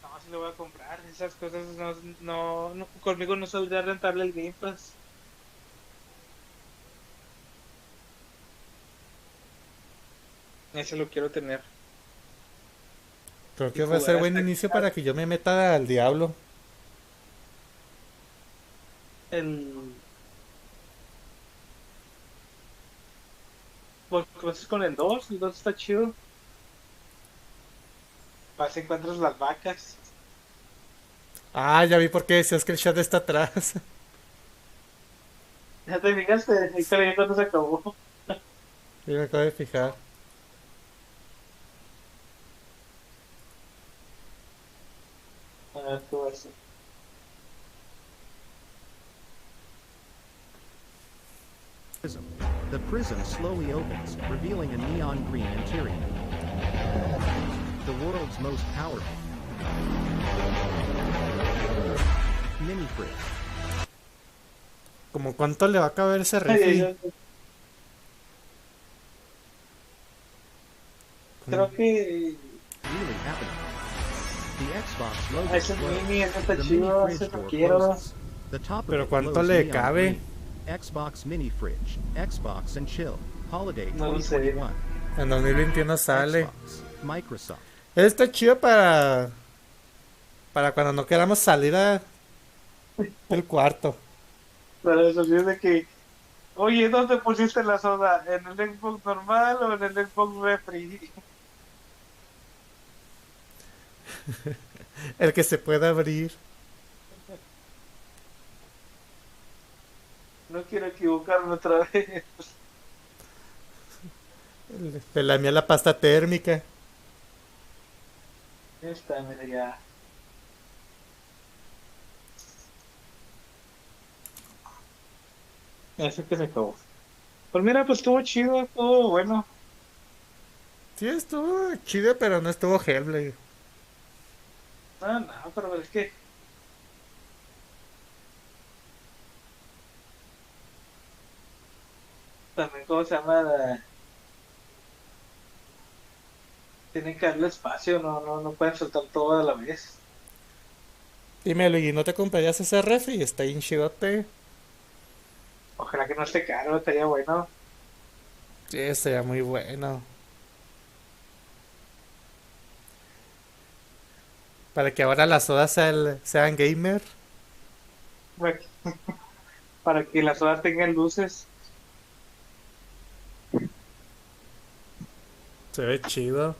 No, si lo voy a comprar. Esas cosas no conmigo no saldría rentable el Game Pass. Ese lo quiero tener. Creo que va a ser buen inicio para que yo me meta al diablo. Pues con el 2 está chido. Vas encuentras las vacas. Ah, ya vi por qué decías que el chat está atrás. Ya te fijaste, ahí se veía cuando se acabó. Sí, me acabo de fijar. tú así. Prism. The prism slowly opens, revealing a neon green interior. The world's most powerful mini fridge. ¿Cómo cuánto le va a caber ese refri? Creo que Really happening. The Xbox logo. Ese mini, ese está chido, ese lo quiero. The top of Pero it ¿cuánto glows le neon cabe? green. Xbox mini fridge. Xbox and chill. Holiday No lo sé. 2021. En 2021 sale. Xbox. Microsoft. Está chido para cuando no queramos salir del cuarto. Para eso sí es de que, oye, ¿dónde pusiste la soda? ¿En el Xbox normal o en el Xbox refri? El que se pueda abrir. No quiero equivocarme otra vez. Le lamía la pasta térmica. Esta, mira ya. Ese que se acabó. Pues mira, pues estuvo chido, estuvo bueno. Sí, estuvo chido, pero no estuvo Hellblade. No, pero es que también, ¿cómo se llama? Tienen que darle espacio, no pueden soltar todo a la vez. Dímelo, ¿y no te comprarías ese refri? Está bien chidote. Ojalá que no esté caro, estaría bueno. Sí, estaría muy bueno. Para que ahora las sodas sean gamer. Para que las sodas tengan luces. Se ve chido.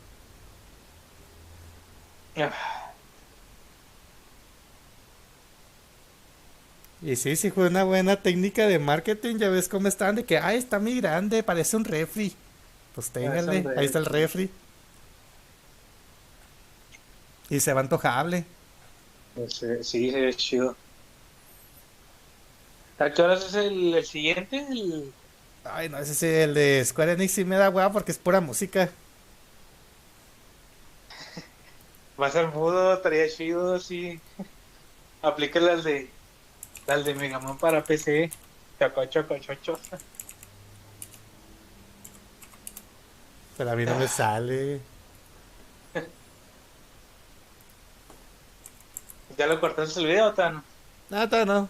Y sí, fue una buena técnica de marketing. Ya ves cómo están, de que, ay, está muy grande, parece un refri. Pues téngale, ahí está el refri. Y se va antojable. Sí, se ve chido. ¿A qué horas es el siguiente? Ay, no, ese es el de Square Enix, sí me da hueá porque es pura música. Va a ser mudo, estaría chido, sí. Aplica las de Mega Man para PC. Choco. Pero a mí no me sale. ¿Ya lo cortaste el video, Tano? No, todavía no.